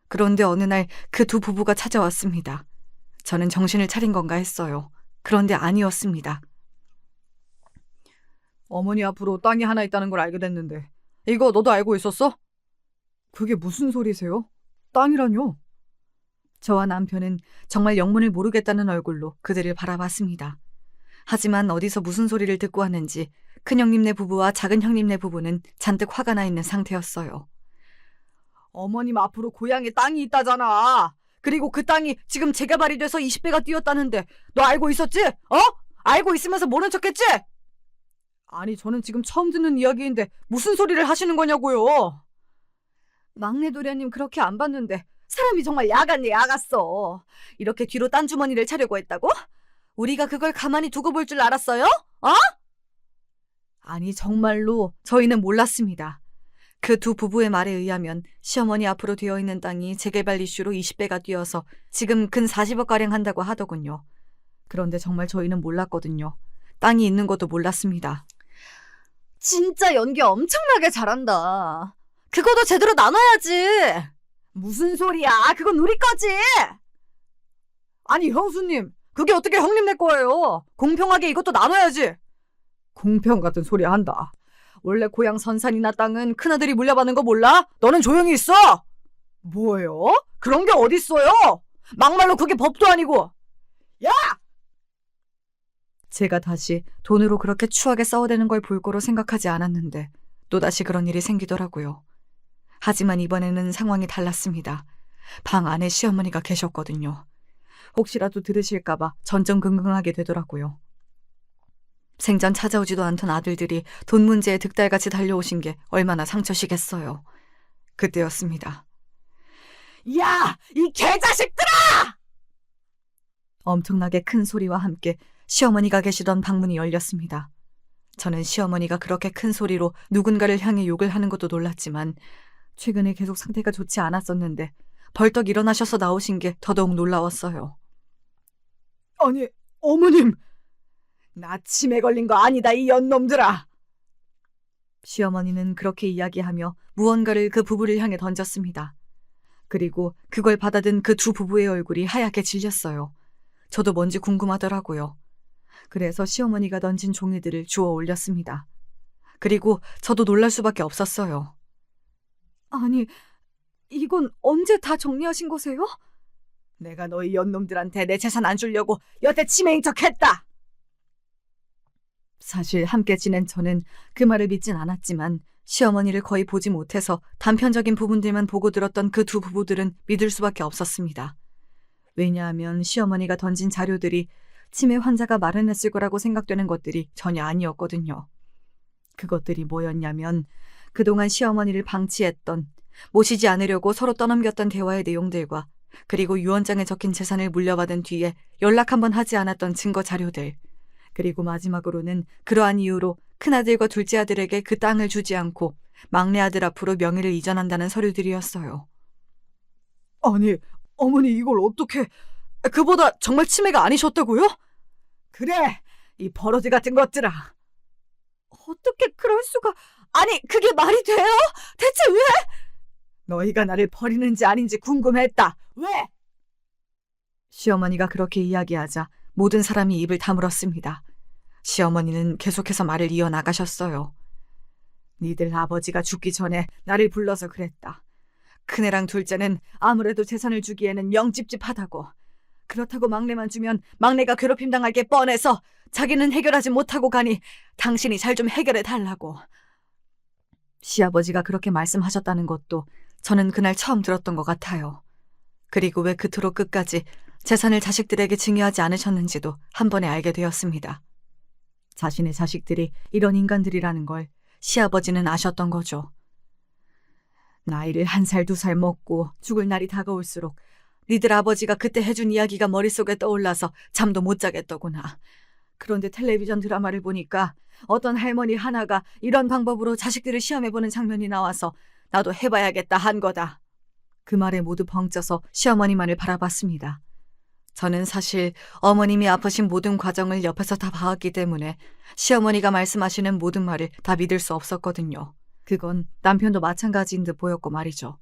그런데 어느 날 그 두 부부가 찾아왔습니다. 저는 정신을 차린 건가 했어요. 그런데 아니었습니다. 어머니 앞으로 땅이 하나 있다는 걸 알게 됐는데 이거 너도 알고 있었어? 그게 무슨 소리세요? 땅이라뇨? 저와 남편은 정말 영문을 모르겠다는 얼굴로 그들을 바라봤습니다. 하지만 어디서 무슨 소리를 듣고 왔는지 큰형님네 부부와 작은 형님네 부부는 잔뜩 화가 나 있는 상태였어요. 어머님 앞으로 고향에 땅이 있다잖아. 그리고 그 땅이 지금 재개발이 돼서 20배가 뛰었다는데 너 알고 있었지? 알고 있으면서 모른 척했지? 아니, 저는 지금 처음 듣는 이야기인데 무슨 소리를 하시는 거냐고요. 막내 도련님 그렇게 안 봤는데 사람이 정말 야갔네, 야갔어. 이렇게 뒤로 딴 주머니를 차려고 했다고? 우리가 그걸 가만히 두고 볼 줄 알았어요? 아니, 정말로 저희는 몰랐습니다. 그 두 부부의 말에 의하면 시어머니 앞으로 되어 있는 땅이 재개발 이슈로 20배가 뛰어서 지금 근 40억가량 한다고 하더군요. 그런데 정말 저희는 몰랐거든요. 땅이 있는 것도 몰랐습니다. 진짜 연기 엄청나게 잘한다. 그거도 제대로 나눠야지. 무슨 소리야? 그건 우리 거지. 아니, 형수님, 그게 어떻게 형님네 거예요? 공평하게 이것도 나눠야지. 공평 같은 소리 한다. 원래 고향 선산이나 땅은 큰아들이 물려받는 거 몰라? 너는 조용히 있어. 뭐예요? 그런 게 어딨어요? 막말로 그게 법도 아니고. 야! 제가 다시 돈으로 그렇게 추하게 싸워대는 걸 볼 거로 생각하지 않았는데 또다시 그런 일이 생기더라고요. 하지만 이번에는 상황이 달랐습니다. 방 안에 시어머니가 계셨거든요. 혹시라도 들으실까봐 전전긍긍하게 되더라고요. 생전 찾아오지도 않던 아들들이 돈 문제에 득달같이 달려오신 게 얼마나 상처시겠어요. 그때였습니다. 야! 이 개자식들아! 엄청나게 큰 소리와 함께 시어머니가 계시던 방문이 열렸습니다. 저는 시어머니가 그렇게 큰 소리로 누군가를 향해 욕을 하는 것도 놀랐지만 최근에 계속 상태가 좋지 않았었는데 벌떡 일어나셔서 나오신 게 더더욱 놀라웠어요. 아니, 어머님. 나 치매 걸린 거 아니다, 이 연놈들아. 시어머니는 그렇게 이야기하며 무언가를 그 부부를 향해 던졌습니다. 그리고 그걸 받아든 그 두 부부의 얼굴이 하얗게 질렸어요. 저도 뭔지 궁금하더라고요. 그래서 시어머니가 던진 종이들을 주워 올렸습니다. 그리고 저도 놀랄 수밖에 없었어요. 아니, 이건 언제 다 정리하신 거세요? 내가 너희 연놈들한테 내 재산 안 주려고 여태 치매인 척 했다. 사실 함께 지낸 저는 그 말을 믿진 않았지만 시어머니를 거의 보지 못해서 단편적인 부분들만 보고 들었던 그 두 부부들은 믿을 수밖에 없었습니다. 왜냐하면 시어머니가 던진 자료들이 치매 환자가 마련했을 거라고 생각되는 것들이 전혀 아니었거든요. 그것들이 뭐였냐면 그동안 시어머니를 방치했던, 모시지 않으려고 서로 떠넘겼던 대화의 내용들과 그리고 유언장에 적힌 재산을 물려받은 뒤에 연락 한번 하지 않았던 증거 자료들, 그리고 마지막으로는 그러한 이유로 큰아들과 둘째 아들에게 그 땅을 주지 않고 막내 아들 앞으로 명의를 이전한다는 서류들이었어요. 아니, 어머니 이걸 어떻게... 그보다 정말 치매가 아니셨다고요? 그래, 이 버러지 같은 것들아. 어떻게 그럴 수가... 아니, 그게 말이 돼요? 대체 왜? 너희가 나를 버리는지 아닌지 궁금했다. 왜? 시어머니가 그렇게 이야기하자 모든 사람이 입을 다물었습니다. 시어머니는 계속해서 말을 이어나가셨어요. 니들 아버지가 죽기 전에 나를 불러서 그랬다. 큰애랑 둘째는 아무래도 재산을 주기에는 영 찝찝하다고. 그렇다고 막내만 주면 막내가 괴롭힘 당할 게 뻔해서 자기는 해결하지 못하고 가니 당신이 잘 좀 해결해 달라고. 시아버지가 그렇게 말씀하셨다는 것도 저는 그날 처음 들었던 것 같아요. 그리고 왜 그토록 끝까지 재산을 자식들에게 증여하지 않으셨는지도 한 번에 알게 되었습니다. 자신의 자식들이 이런 인간들이라는 걸 시아버지는 아셨던 거죠. 나이를 1살, 2살 먹고 죽을 날이 다가올수록 니들 아버지가 그때 해준 이야기가 머릿속에 떠올라서 잠도 못 자겠더구나. 그런데 텔레비전 드라마를 보니까 어떤 할머니 하나가 이런 방법으로 자식들을 시험해보는 장면이 나와서 나도 해봐야겠다 한 거다. 그 말에 모두 벙쪄서 시어머니만을 바라봤습니다. 저는 사실 어머님이 아프신 모든 과정을 옆에서 다 봐왔기 때문에 시어머니가 말씀하시는 모든 말을 다 믿을 수 없었거든요. 그건 남편도 마찬가지인 듯 보였고 말이죠.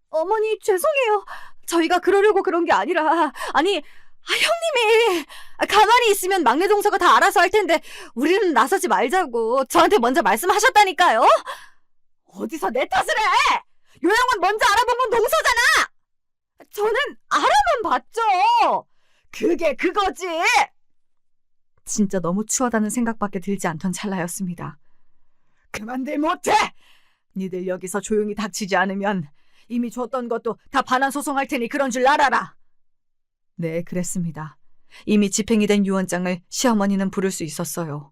어머니, 죄송해요. 저희가 그러려고 그런 게 아니라. 아니, 형님이 가만히 있으면 막내 동서가 다 알아서 할 텐데 우리는 나서지 말자고 저한테 먼저 말씀하셨다니까요. 어디서 내 탓을 해! 요양원 먼저 알아본 건 동서잖아! 저는 알아만 봤죠! 그게 그거지! 진짜 너무 추하다는 생각밖에 들지 않던 찰나였습니다. 그만들 못해! 니들 여기서 조용히 닥치지 않으면 이미 줬던 것도 다 반환 소송할 테니 그런 줄 알아라! 네, 그랬습니다. 이미 집행이 된 유언장을 시어머니는 부를 수 있었어요.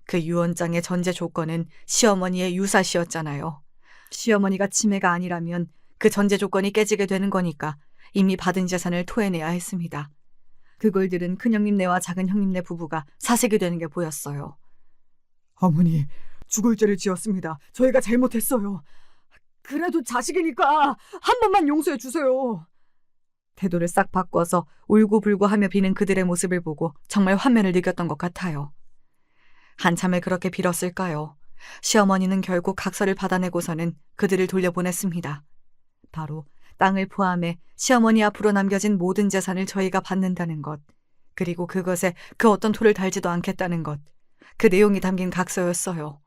그 유언장의 전제 조건은 시어머니의 유사시였잖아요. 시어머니가 치매가 아니라면 그 전제 조건이 깨지게 되는 거니까 이미 받은 재산을 토해내야 했습니다. 그걸 들은 큰형님네와 작은형님네 부부가 사색이 되는 게 보였어요. 어머니, 죽을 죄를 지었습니다. 저희가 잘못했어요. 그래도 자식이니까 한 번만 용서해 주세요. 태도를 싹 바꿔서 울고불고 하며 비는 그들의 모습을 보고 정말 환멸을 느꼈던 것 같아요. 한참을 그렇게 빌었을까요? 시어머니는 결국 각서를 받아내고서는 그들을 돌려보냈습니다. 바로 땅을 포함해 시어머니 앞으로 남겨진 모든 재산을 저희가 받는다는 것, 그리고 그것에 그 어떤 토를 달지도 않겠다는 것, 그 내용이 담긴 각서였어요.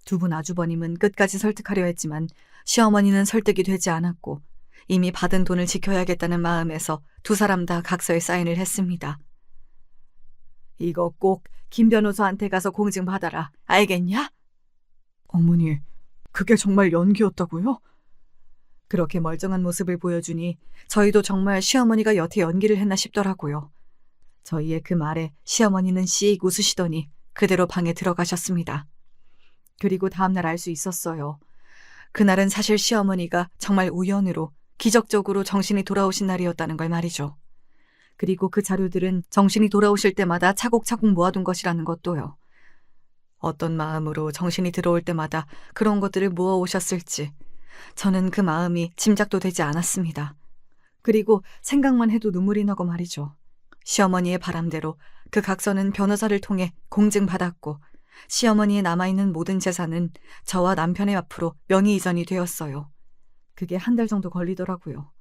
두 분 아주버님은 끝까지 설득하려 했지만 시어머니는 설득이 되지 않았고 이미 받은 돈을 지켜야겠다는 마음에서 두 사람 다 각서에 사인을 했습니다. 이거 꼭 김 변호사한테 가서 공증받아라. 알겠냐? 어머니, 그게 정말 연기였다고요? 그렇게 멀쩡한 모습을 보여주니 저희도 정말 시어머니가 여태 연기를 했나 싶더라고요. 저희의 그 말에 시어머니는 씩 웃으시더니 그대로 방에 들어가셨습니다. 그리고 다음날 알 수 있었어요. 그날은 사실 시어머니가 정말 우연으로 기적적으로 정신이 돌아오신 날이었다는 걸 말이죠. 그리고 그 자료들은 정신이 돌아오실 때마다 차곡차곡 모아둔 것이라는 것도요. 어떤 마음으로 정신이 들어올 때마다 그런 것들을 모아오셨을지 저는 그 마음이 짐작도 되지 않았습니다. 그리고 생각만 해도 눈물이 나고 말이죠. 시어머니의 바람대로 그 각서는 변호사를 통해 공증받았고 시어머니의 남아있는 모든 재산은 저와 남편의 앞으로 명의 이전이 되었어요. 그게 한 달 정도 걸리더라고요.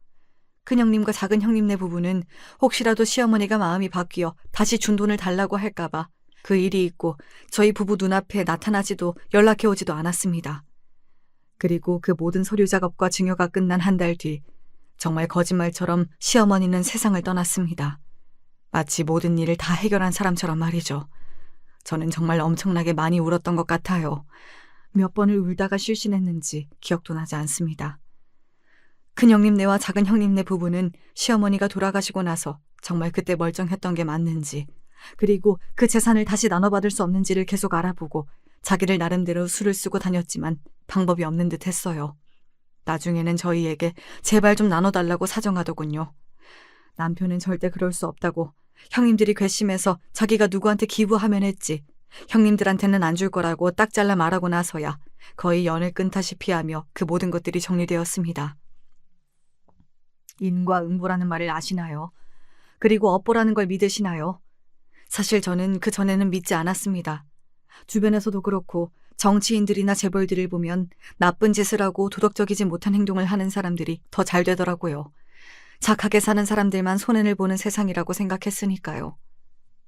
큰형님과 작은형님네 부부는 혹시라도 시어머니가 마음이 바뀌어 다시 준 돈을 달라고 할까봐 그 일이 있고 저희 부부 눈앞에 나타나지도 연락해오지도 않았습니다. 그리고 그 모든 서류 작업과 증여가 끝난 한 달 뒤 정말 거짓말처럼 시어머니는 세상을 떠났습니다. 마치 모든 일을 다 해결한 사람처럼 말이죠. 저는 정말 엄청나게 많이 울었던 것 같아요. 몇 번을 울다가 실신했는지 기억도 나지 않습니다. 큰형님네와 작은형님네 부부는 시어머니가 돌아가시고 나서 정말 그때 멀쩡했던 게 맞는지, 그리고 그 재산을 다시 나눠받을 수 없는지를 계속 알아보고 자기를 나름대로 수를 쓰고 다녔지만 방법이 없는 듯 했어요. 나중에는 저희에게 제발 좀 나눠달라고 사정하더군요. 남편은 절대 그럴 수 없다고, 형님들이 괘씸해서 자기가 누구한테 기부하면 했지 형님들한테는 안 줄 거라고 딱 잘라 말하고 나서야 거의 연을 끈다시피 하며 그 모든 것들이 정리되었습니다. 인과응보라는 말을 아시나요? 그리고 업보라는 걸 믿으시나요? 사실 저는 그 전에는 믿지 않았습니다. 주변에서도 그렇고 정치인들이나 재벌들을 보면 나쁜 짓을 하고 도덕적이지 못한 행동을 하는 사람들이 더 잘 되더라고요. 착하게 사는 사람들만 손해를 보는 세상이라고 생각했으니까요.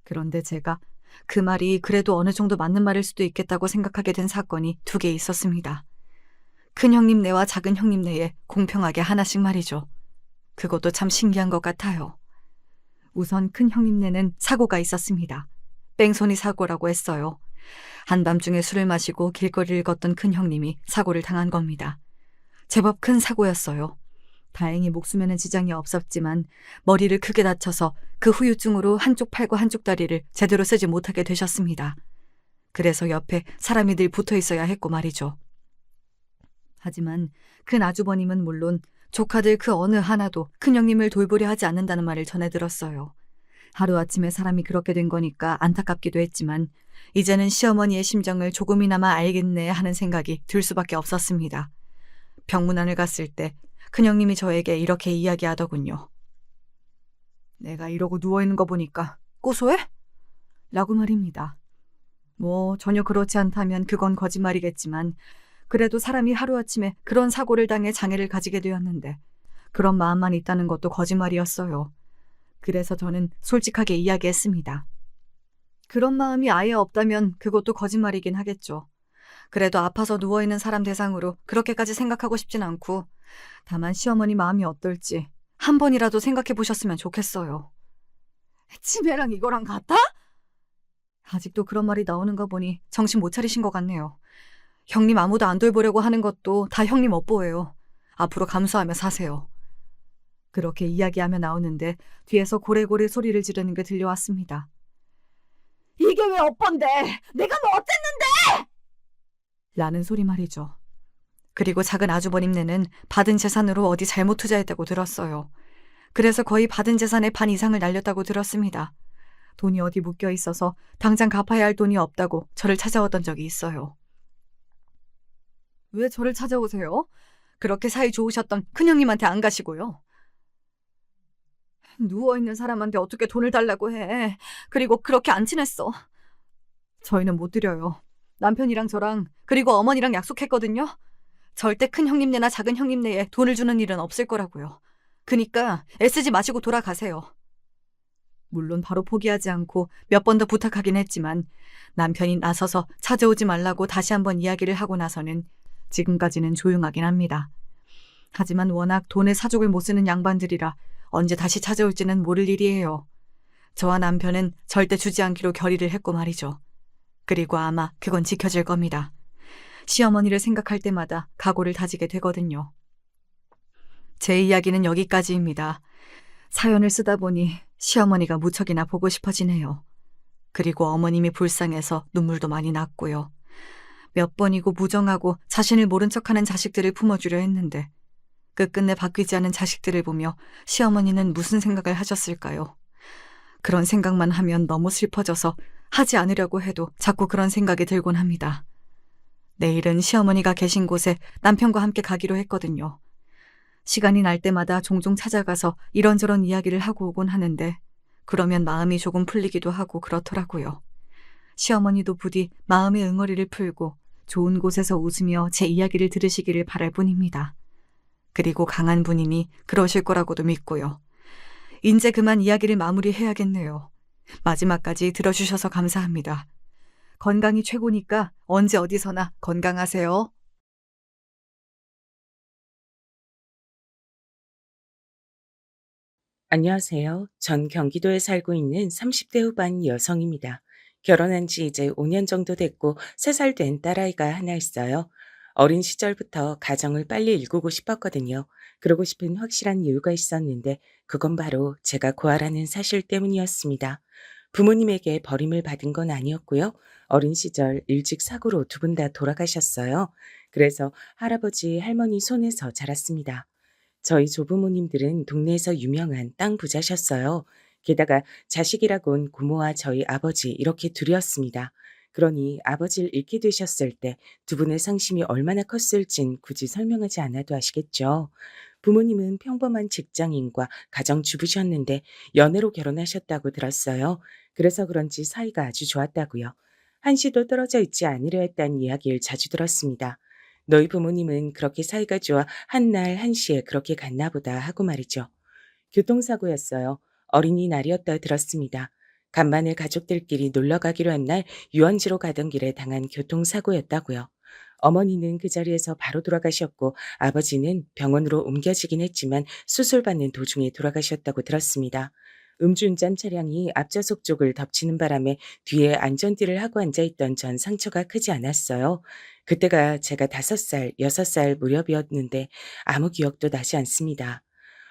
그런데 제가 그 말이 그래도 어느 정도 맞는 말일 수도 있겠다고 생각하게 된 사건이 2개 있었습니다. 큰 형님네와 작은 형님네에 공평하게 하나씩 말이죠. 그것도 참 신기한 것 같아요. 우선 큰 형님네는 사고가 있었습니다. 뺑소니 사고라고 했어요. 한밤중에 술을 마시고 길거리를 걷던 큰 형님이 사고를 당한 겁니다. 제법 큰 사고였어요. 다행히 목숨에는 지장이 없었지만 머리를 크게 다쳐서 그 후유증으로 한쪽 팔과 한쪽 다리를 제대로 쓰지 못하게 되셨습니다. 그래서 옆에 사람이 늘 붙어 있어야 했고 말이죠. 하지만 큰 아주버님은 물론 조카들 그 어느 하나도 큰형님을 돌보려 하지 않는다는 말을 전해 들었어요. 하루아침에 사람이 그렇게 된 거니까 안타깝기도 했지만 이제는 시어머니의 심정을 조금이나마 알겠네 하는 생각이 들 수밖에 없었습니다. 병문안을 갔을 때 큰형님이 저에게 이렇게 이야기하더군요. 내가 이러고 누워있는 거 보니까 고소해? 라고 말입니다. 뭐 전혀 그렇지 않다면 그건 거짓말이겠지만 그래도 사람이 하루아침에 그런 사고를 당해 장애를 가지게 되었는데 그런 마음만 있다는 것도 거짓말이었어요. 그래서 저는 솔직하게 이야기했습니다. 그런 마음이 아예 없다면 그것도 거짓말이긴 하겠죠. 그래도 아파서 누워있는 사람 대상으로 그렇게까지 생각하고 싶진 않고 다만 시어머니 마음이 어떨지 한 번이라도 생각해 보셨으면 좋겠어요. 치매랑 이거랑 같아? 아직도 그런 말이 나오는 거 보니 정신 못 차리신 것 같네요. 형님 아무도 안 돌보려고 하는 것도 다 형님 업보예요. 앞으로 감수하며 사세요. 그렇게 이야기하며 나오는데 뒤에서 고래고래 소리를 지르는 게 들려왔습니다. 이게 왜 업본데? 내가 뭐 어쨌는데? 라는 소리 말이죠. 그리고 작은 아주버님네는 받은 재산으로 어디 잘못 투자했다고 들었어요. 그래서 거의 받은 재산의 반 이상을 날렸다고 들었습니다. 돈이 어디 묶여 있어서 당장 갚아야 할 돈이 없다고 저를 찾아왔던 적이 있어요. 왜 저를 찾아오세요? 그렇게 사이 좋으셨던 큰형님한테 안 가시고요. 누워있는 사람한테 어떻게 돈을 달라고 해. 그리고 그렇게 안 친했어. 저희는 못 드려요. 남편이랑 저랑 그리고 어머니랑 약속했거든요. 절대 큰 형님네나 작은 형님네에 돈을 주는 일은 없을 거라고요. 그니까 애쓰지 마시고 돌아가세요. 물론 바로 포기하지 않고 몇 번 더 부탁하긴 했지만 남편이 나서서 찾아오지 말라고 다시 한번 이야기를 하고 나서는 지금까지는 조용하긴 합니다. 하지만 워낙 돈에 사족을 못 쓰는 양반들이라 언제 다시 찾아올지는 모를 일이에요. 저와 남편은 절대 주지 않기로 결의를 했고 말이죠. 그리고 아마 그건 지켜질 겁니다. 시어머니를 생각할 때마다 각오를 다지게 되거든요. 제 이야기는 여기까지입니다. 사연을 쓰다 보니 시어머니가 무척이나 보고 싶어지네요. 그리고 어머님이 불쌍해서 눈물도 많이 났고요. 몇 번이고 무정하고 자신을 모른 척하는 자식들을 품어주려 했는데 끝끝내 바뀌지 않은 자식들을 보며 시어머니는 무슨 생각을 하셨을까요? 그런 생각만 하면 너무 슬퍼져서 하지 않으려고 해도 자꾸 그런 생각이 들곤 합니다. 내일은 시어머니가 계신 곳에 남편과 함께 가기로 했거든요. 시간이 날 때마다 종종 찾아가서 이런저런 이야기를 하고 오곤 하는데 그러면 마음이 조금 풀리기도 하고 그렇더라고요. 시어머니도 부디 마음의 응어리를 풀고 좋은 곳에서 웃으며 제 이야기를 들으시기를 바랄 뿐입니다. 그리고 강한 분이니 그러실 거라고도 믿고요. 이제 그만 이야기를 마무리해야겠네요. 마지막까지 들어주셔서 감사합니다. 건강이 최고니까 언제 어디서나 건강하세요. 안녕하세요. 전 경기도에 살고 있는 30대 후반 여성입니다. 결혼한 지 이제 5년 정도 됐고 3살 된 딸아이가 하나 있어요. 어린 시절부터 가정을 빨리 일구고 싶었거든요. 그러고 싶은 확실한 이유가 있었는데 그건 바로 제가 고아라는 사실 때문이었습니다. 부모님에게 버림을 받은 건 아니었고요. 어린 시절 일찍 사고로 2분 다 돌아가셨어요. 그래서 할아버지, 할머니 손에서 자랐습니다. 저희 조부모님들은 동네에서 유명한 땅 부자셨어요. 게다가 자식이라곤 고모와 저희 아버지 이렇게 둘이었습니다. 그러니 아버지를 잃게 되셨을 때 2분의 상심이 얼마나 컸을진 굳이 설명하지 않아도 아시겠죠. 부모님은 평범한 직장인과 가정주부셨는데 연애로 결혼하셨다고 들었어요. 그래서 그런지 사이가 아주 좋았다고요. 한시도 떨어져 있지 않으려 했다는 이야기를 자주 들었습니다. 너희 부모님은 그렇게 사이가 좋아 한날 한시에 그렇게 갔나 보다 하고 말이죠. 교통사고였어요. 어린이날이었다 들었습니다. 간만에 가족들끼리 놀러 가기로 한 날 유원지로 가던 길에 당한 교통사고였다고요. 어머니는 그 자리에서 바로 돌아가셨고 아버지는 병원으로 옮겨지긴 했지만 수술받는 도중에 돌아가셨다고 들었습니다. 음주운전 차량이 앞좌석 쪽을 덮치는 바람에 뒤에 안전띠를 하고 앉아있던 전 상처가 크지 않았어요. 그때가 제가 5살, 6살 무렵이었는데 아무 기억도 나지 않습니다.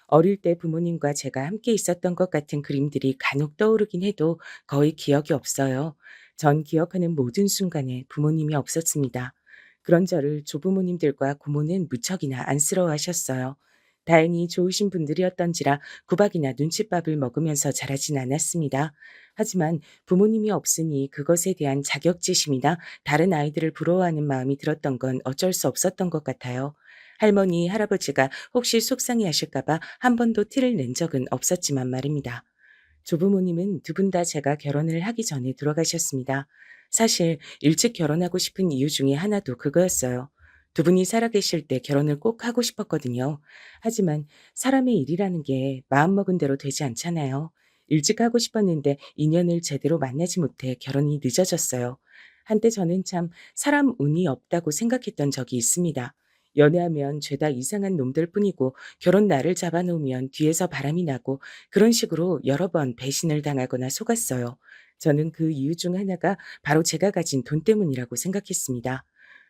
어릴 때 부모님과 제가 함께 있었던 것 같은 그림들이 간혹 떠오르긴 해도 거의 기억이 없어요. 전 기억하는 모든 순간에 부모님이 없었습니다. 그런 저를 조부모님들과 고모는 무척이나 안쓰러워하셨어요. 다행히 좋으신 분들이었던지라 구박이나 눈칫밥을 먹으면서 자라진 않았습니다. 하지만 부모님이 없으니 그것에 대한 자격지심이나 다른 아이들을 부러워하는 마음이 들었던 건 어쩔 수 없었던 것 같아요. 할머니, 할아버지가 혹시 속상해하실까봐 한 번도 티를 낸 적은 없었지만 말입니다. 조부모님은 두 분 다 제가 결혼을 하기 전에 돌아가셨습니다. 사실 일찍 결혼하고 싶은 이유 중에 하나도 그거였어요. 두 분이 살아계실 때 결혼을 꼭 하고 싶었거든요. 하지만 사람의 일이라는 게 마음먹은 대로 되지 않잖아요. 일찍 하고 싶었는데 인연을 제대로 만나지 못해 결혼이 늦어졌어요. 한때 저는 참 사람 운이 없다고 생각했던 적이 있습니다. 연애하면 죄다 이상한 놈들 뿐이고 결혼 날을 잡아놓으면 뒤에서 바람이 나고 그런 식으로 여러 번 배신을 당하거나 속았어요. 저는 그 이유 중 하나가 바로 제가 가진 돈 때문이라고 생각했습니다.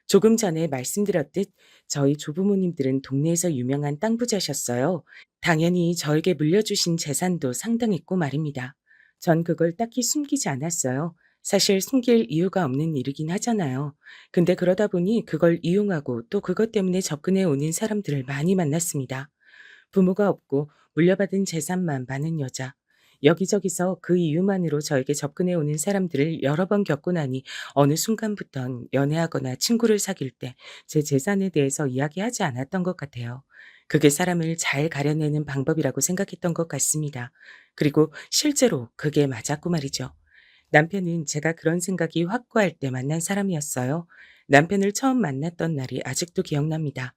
조금 전에 말씀드렸듯 저희 조부모님들은 동네에서 유명한 땅 부자셨어요. 당연히 저에게 물려주신 재산도 상당했고 말입니다. 전 그걸 딱히 숨기지 않았어요. 사실 숨길 이유가 없는 일이긴 하잖아요. 근데 그러다 보니 그걸 이용하고 또 그것 때문에 접근해 오는 사람들을 많이 만났습니다. 부모가 없고 물려받은 재산만 많은 여자. 여기저기서 그 이유만으로 저에게 접근해 오는 사람들을 여러 번 겪고 나니 어느 순간부턴 연애하거나 친구를 사귈 때 제 재산에 대해서 이야기하지 않았던 것 같아요. 그게 사람을 잘 가려내는 방법이라고 생각했던 것 같습니다. 그리고 실제로 그게 맞았고 말이죠. 남편은 제가 그런 생각이 확고할 때 만난 사람이었어요. 남편을 처음 만났던 날이 아직도 기억납니다.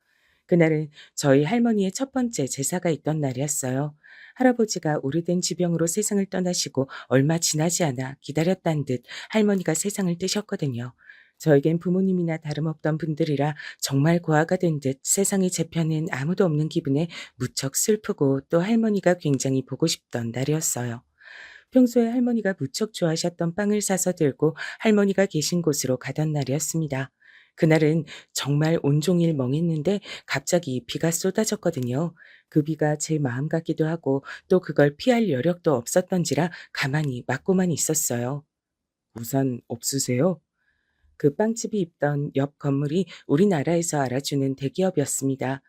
그날은 저희 할머니의 첫 번째 제사가 있던 날이었어요. 할아버지가 오래된 지병으로 세상을 떠나시고 얼마 지나지 않아 기다렸다는 듯 할머니가 세상을 뜨셨거든요. 저에겐 부모님이나 다름없던 분들이라 정말 고아가 된 듯 세상에 제 편은 아무도 없는 기분에 무척 슬프고 또 할머니가 굉장히 보고 싶던 날이었어요. 평소에 할머니가 무척 좋아하셨던 빵을 사서 들고 할머니가 계신 곳으로 가던 날이었습니다. 그날은 정말 온종일 멍했는데 갑자기 비가 쏟아졌거든요. 그 비가 제 마음 같기도 하고 또 그걸 피할 여력도 없었던지라 가만히 맞고만 있었어요. 우산 없으세요? 그 빵집이 있던 옆 건물이 우리나라에서 알아주는 대기업이었습니다.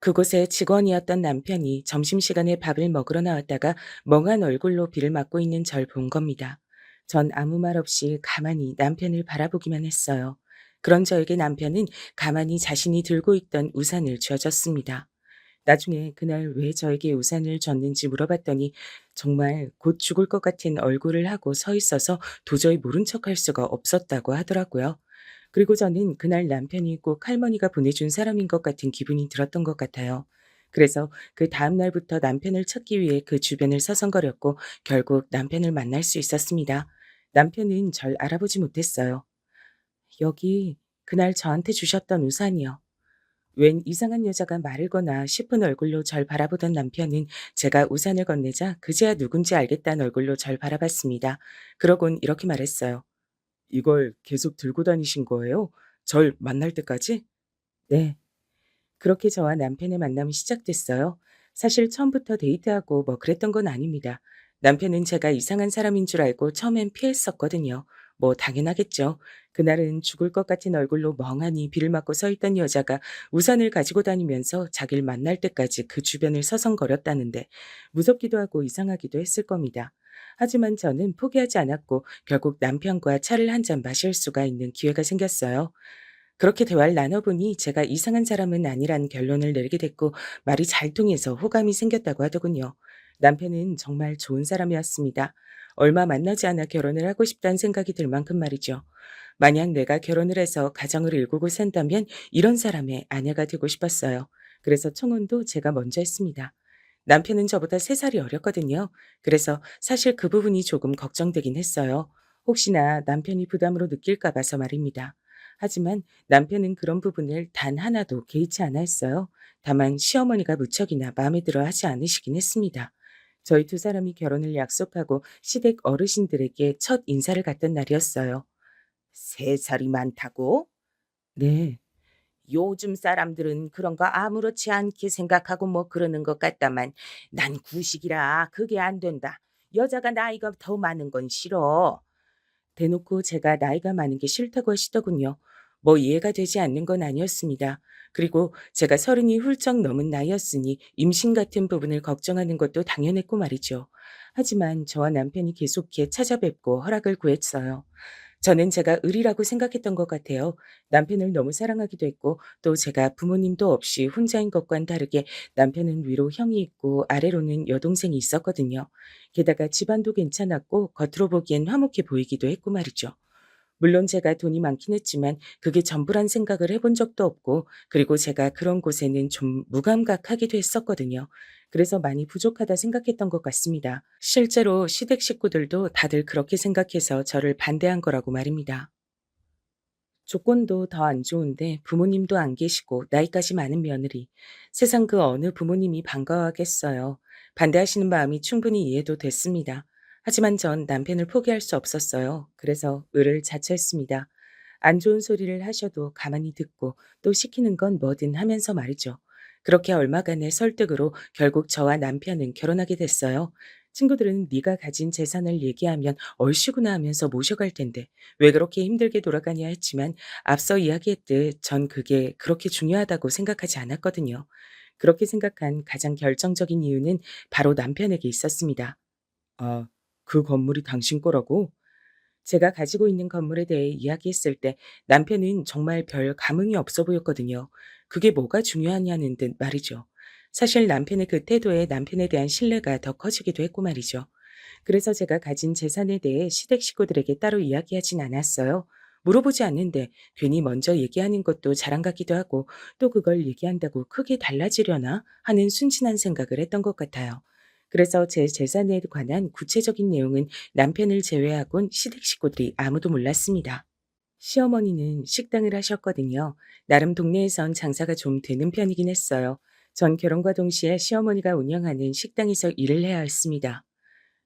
그곳에 직원이었던 남편이 점심시간에 밥을 먹으러 나왔다가 멍한 얼굴로 비를 맞고 있는 절 본 겁니다. 전 아무 말 없이 가만히 남편을 바라보기만 했어요. 그런 저에게 남편은 가만히 자신이 들고 있던 우산을 쥐어줬습니다. 나중에 그날 왜 저에게 우산을 줬는지 물어봤더니 정말 곧 죽을 것 같은 얼굴을 하고 서 있어서 도저히 모른 척할 수가 없었다고 하더라고요. 그리고 저는 그날 남편이 꼭 할머니가 보내준 사람인 것 같은 기분이 들었던 것 같아요. 그래서 그 다음 날부터 남편을 찾기 위해 그 주변을 서성거렸고 결국 남편을 만날 수 있었습니다. 남편은 절 알아보지 못했어요. 여기 그날 저한테 주셨던 우산이요. 웬 이상한 여자가 말을 거나 싶은 얼굴로 절 바라보던 남편은 제가 우산을 건네자 그제야 누군지 알겠다는 얼굴로 절 바라봤습니다. 그러곤 이렇게 말했어요. 이걸 계속 들고 다니신 거예요? 절 만날 때까지? 네. 그렇게 저와 남편의 만남이 시작됐어요. 사실 처음부터 데이트하고 뭐 그랬던 건 아닙니다. 남편은 제가 이상한 사람인 줄 알고 처음엔 피했었거든요. 뭐 당연하겠죠. 그날은 죽을 것 같은 얼굴로 멍하니 비를 맞고 서 있던 여자가 우산을 가지고 다니면서 자기를 만날 때까지 그 주변을 서성거렸다는데 무섭기도 하고 이상하기도 했을 겁니다. 하지만 저는 포기하지 않았고 결국 남편과 차를 한 잔 마실 수가 있는 기회가 생겼어요. 그렇게 대화를 나눠보니 제가 이상한 사람은 아니란 결론을 내리게 됐고 말이 잘 통해서 호감이 생겼다고 하더군요. 남편은 정말 좋은 사람이었습니다. 얼마 만나지 않아 결혼을 하고 싶다는 생각이 들 만큼 말이죠. 만약 내가 결혼을 해서 가정을 일구고 산다면 이런 사람의 아내가 되고 싶었어요. 그래서 청혼도 제가 먼저 했습니다. 남편은 저보다 3살이 어렸거든요. 그래서 사실 그 부분이 조금 걱정되긴 했어요. 혹시나 남편이 부담으로 느낄까 봐서 말입니다. 하지만 남편은 그런 부분을 단 하나도 개의치 않아 했어요. 다만 시어머니가 무척이나 마음에 들어 하지 않으시긴 했습니다. 저희 2사람이 결혼을 약속하고 시댁 어르신들에게 첫 인사를 갔던 날이었어요. 3살이 많다고? 네. 요즘 사람들은 그런 거 아무렇지 않게 생각하고 뭐 그러는 것 같다만 난 구식이라 그게 안 된다. 여자가 나이가 더 많은 건 싫어. 대놓고 제가 나이가 많은 게 싫다고 하시더군요. 뭐 이해가 되지 않는 건 아니었습니다. 그리고 제가 30이 훌쩍 넘은 나이였으니 임신 같은 부분을 걱정하는 것도 당연했고 말이죠. 하지만 저와 남편이 계속해 찾아뵙고 허락을 구했어요. 저는 제가 의리라고 생각했던 것 같아요. 남편을 너무 사랑하기도 했고 또 제가 부모님도 없이 혼자인 것과는 다르게 남편은 위로 형이 있고 아래로는 여동생이 있었거든요. 게다가 집안도 괜찮았고 겉으로 보기엔 화목해 보이기도 했고 말이죠. 물론 제가 돈이 많긴 했지만 그게 전부란 생각을 해본 적도 없고 그리고 제가 그런 곳에는 좀 무감각하기도 했었거든요. 그래서 많이 부족하다 생각했던 것 같습니다. 실제로 시댁 식구들도 다들 그렇게 생각해서 저를 반대한 거라고 말입니다. 조건도 더 안 좋은데 부모님도 안 계시고 나이까지 많은 며느리. 세상 그 어느 부모님이 반가워하겠어요. 반대하시는 마음이 충분히 이해도 됐습니다. 하지만 전 남편을 포기할 수 없었어요. 그래서 을을 자처했습니다. 안 좋은 소리를 하셔도 가만히 듣고 또 시키는 건 뭐든 하면서 말이죠. 그렇게 얼마간의 설득으로 결국 저와 남편은 결혼하게 됐어요. 친구들은 네가 가진 재산을 얘기하면 얼씨구나 하면서 모셔갈 텐데 왜 그렇게 힘들게 돌아가냐 했지만 앞서 이야기했듯 전 그게 그렇게 중요하다고 생각하지 않았거든요. 그렇게 생각한 가장 결정적인 이유는 바로 남편에게 있었습니다. 아, 그 건물이 당신 거라고? 제가 가지고 있는 건물에 대해 이야기했을 때 남편은 정말 별 감흥이 없어 보였거든요. 그게 뭐가 중요하냐는 듯 말이죠. 사실 남편의 그 태도에 남편에 대한 신뢰가 더 커지기도 했고 말이죠. 그래서 제가 가진 재산에 대해 시댁 식구들에게 따로 이야기하진 않았어요. 물어보지 않는데 괜히 먼저 얘기하는 것도 자랑 같기도 하고 또 그걸 얘기한다고 크게 달라지려나 하는 순진한 생각을 했던 것 같아요. 그래서 제 재산에 관한 구체적인 내용은 남편을 제외하곤 시댁 식구들이 아무도 몰랐습니다. 시어머니는 식당을 하셨거든요. 나름 동네에선 장사가 좀 되는 편이긴 했어요. 전 결혼과 동시에 시어머니가 운영하는 식당에서 일을 해야 했습니다.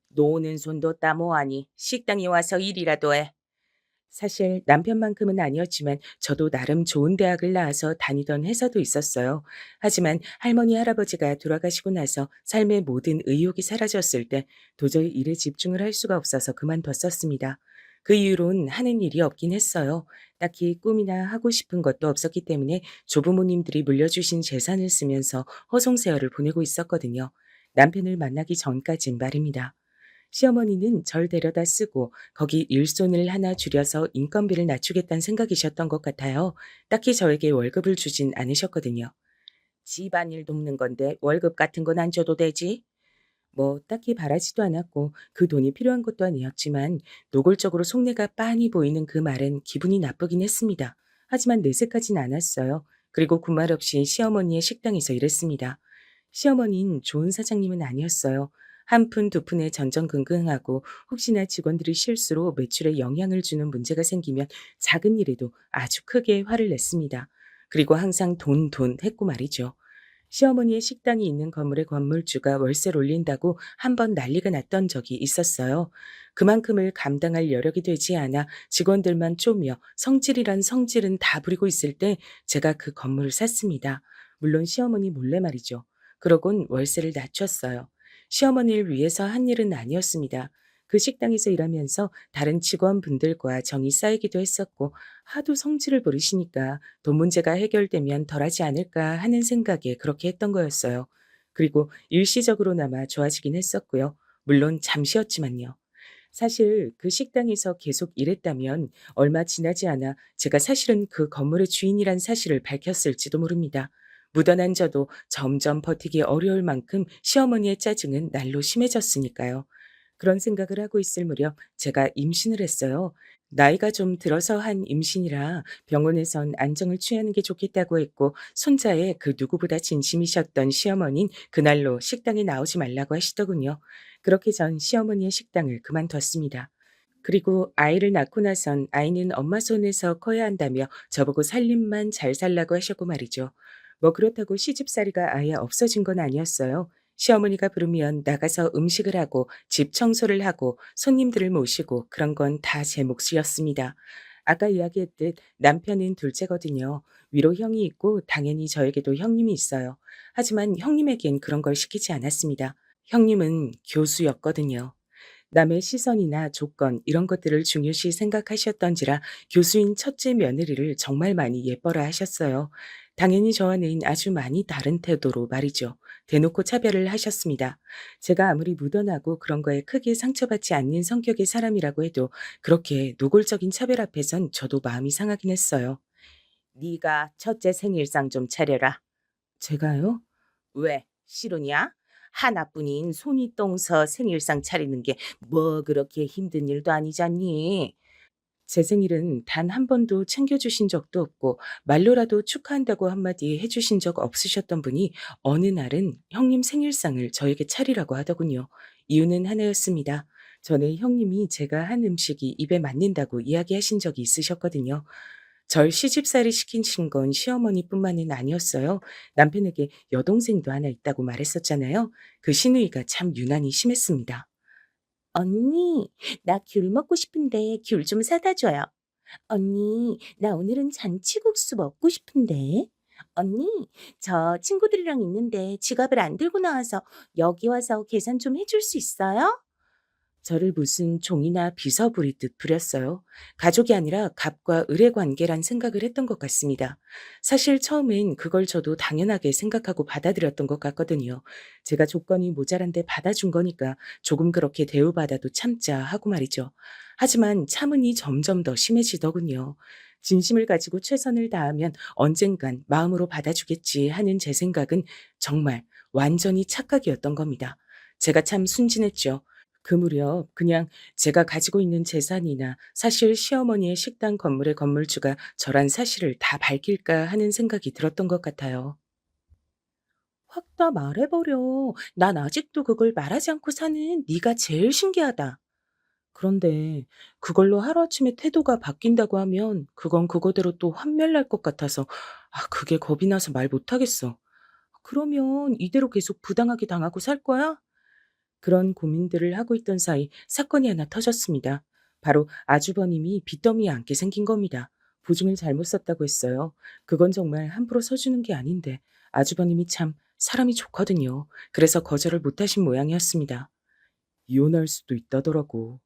노는 손도 따모하니 식당에 와서 일이라도 해. 사실 남편만큼은 아니었지만 저도 나름 좋은 대학을 나와서 다니던 회사도 있었어요. 하지만 할머니 할아버지가 돌아가시고 나서 삶의 모든 의욕이 사라졌을 때 도저히 일에 집중을 할 수가 없어서 그만뒀었습니다. 그 이후론 하는 일이 없긴 했어요. 딱히 꿈이나 하고 싶은 것도 없었기 때문에 조부모님들이 물려주신 재산을 쓰면서 허송세월을 보내고 있었거든요. 남편을 만나기 전까진 말입니다. 시어머니는 절 데려다 쓰고 거기 일손을 하나 줄여서 인건비를 낮추겠다는 생각이셨던 것 같아요. 딱히 저에게 월급을 주진 않으셨거든요. 집안일 돕는 건데 월급 같은 건 안 줘도 되지? 뭐 딱히 바라지도 않았고 그 돈이 필요한 것도 아니었지만 노골적으로 속내가 빤히 보이는 그 말엔 기분이 나쁘긴 했습니다. 하지만 내색하진 않았어요. 그리고 군말 없이 시어머니의 식당에서 일했습니다. 시어머니는 좋은 사장님은 아니었어요. 한 푼 두 푼에 전전긍긍하고 혹시나 직원들이 실수로 매출에 영향을 주는 문제가 생기면 작은 일에도 아주 크게 화를 냈습니다. 그리고 항상 돈 했고 말이죠. 시어머니의 식당이 있는 건물의 건물주가 월세를 올린다고 한 번 난리가 났던 적이 있었어요. 그만큼을 감당할 여력이 되지 않아 직원들만 쪼며 성질이란 성질은 다 부리고 있을 때 제가 그 건물을 샀습니다. 물론 시어머니 몰래 말이죠. 그러곤 월세를 낮췄어요. 시어머니를 위해서 한 일은 아니었습니다. 그 식당에서 일하면서 다른 직원분들과 정이 쌓이기도 했었고 하도 성질을 부리시니까 돈 문제가 해결되면 덜하지 않을까 하는 생각에 그렇게 했던 거였어요. 그리고 일시적으로나마 좋아지긴 했었고요. 물론 잠시였지만요. 사실 그 식당에서 계속 일했다면 얼마 지나지 않아 제가 사실은 그 건물의 주인이란 사실을 밝혔을지도 모릅니다. 묻어난 저도 점점 버티기 어려울 만큼 시어머니의 짜증은 날로 심해졌으니까요. 그런 생각을 하고 있을 무렵 제가 임신을 했어요. 나이가 좀 들어서 한 임신이라 병원에선 안정을 취하는 게 좋겠다고 했고 손자에 그 누구보다 진심이셨던 시어머니는 그날로 식당에 나오지 말라고 하시더군요. 그렇게 전 시어머니의 식당을 그만뒀습니다. 그리고 아이를 낳고 나선 아이는 엄마 손에서 커야 한다며 저보고 살림만 잘 살라고 하셨고 말이죠. 뭐 그렇다고 시집살이가 아예 없어진 건 아니었어요. 시어머니가 부르면 나가서 음식을 하고 집 청소를 하고 손님들을 모시고 그런 건 다 제 몫이었습니다. 아까 이야기했듯 남편은 둘째거든요. 위로 형이 있고 당연히 저에게도 형님이 있어요. 하지만 형님에겐 그런 걸 시키지 않았습니다. 형님은 교수였거든요. 남의 시선이나 조건 이런 것들을 중요시 생각하셨던지라 교수인 첫째 며느리를 정말 많이 예뻐라 하셨어요. 당연히 저와는 아주 많이 다른 태도로 말이죠. 대놓고 차별을 하셨습니다. 제가 아무리 묻어나고 그런 거에 크게 상처받지 않는 성격의 사람이라고 해도 그렇게 노골적인 차별 앞에선 저도 마음이 상하긴 했어요. 네가 첫째 생일상 좀 차려라. 제가요? 왜? 싫으냐? 하나뿐인 손이 똥서 생일상 차리는 게 뭐 그렇게 힘든 일도 아니잖니. 제 생일은 단 한 번도 챙겨주신 적도 없고 말로라도 축하한다고 한마디 해주신 적 없으셨던 분이 어느 날은 형님 생일상을 저에게 차리라고 하더군요. 이유는 하나였습니다. 전에 형님이 제가 한 음식이 입에 맞는다고 이야기하신 적이 있으셨거든요. 절 시집살이 시키신 건 시어머니뿐만은 아니었어요. 남편에게 여동생도 하나 있다고 말했었잖아요. 그 시누이가 참 유난히 심했습니다. 언니, 나 귤 먹고 싶은데 귤 좀 사다 줘요. 언니, 나 오늘은 잔치국수 먹고 싶은데. 언니, 저 친구들이랑 있는데 지갑을 안 들고 나와서 여기 와서 계산 좀 해줄 수 있어요? 저를 무슨 종이나 비서 부리듯 부렸어요. 가족이 아니라 갑과 을의 관계란 생각을 했던 것 같습니다. 사실 처음엔 그걸 저도 당연하게 생각하고 받아들였던 것 같거든요. 제가 조건이 모자란데 받아준 거니까 조금 그렇게 대우받아도 참자 하고 말이죠. 하지만 참으니 점점 더 심해지더군요. 진심을 가지고 최선을 다하면 언젠간 마음으로 받아주겠지 하는 제 생각은 정말 완전히 착각이었던 겁니다. 제가 참 순진했죠. 그 무렵 그냥 제가 가지고 있는 재산이나 사실 시어머니의 식당 건물의 건물주가 저란 사실을 다 밝힐까 하는 생각이 들었던 것 같아요. 확 다 말해버려. 난 아직도 그걸 말하지 않고 사는 네가 제일 신기하다. 그런데 그걸로 하루아침에 태도가 바뀐다고 하면 그건 그거대로 또 환멸날 것 같아서 그게 겁이 나서 말 못하겠어. 그러면 이대로 계속 부당하게 당하고 살 거야? 그런 고민들을 하고 있던 사이 사건이 하나 터졌습니다. 바로 아주버님이 빚더미에 앉게 생긴 겁니다. 보증을 잘못 썼다고 했어요. 그건 정말 함부로 서주는 게 아닌데 아주버님이 참 사람이 좋거든요. 그래서 거절을 못하신 모양이었습니다. 이혼할 수도 있다더라고.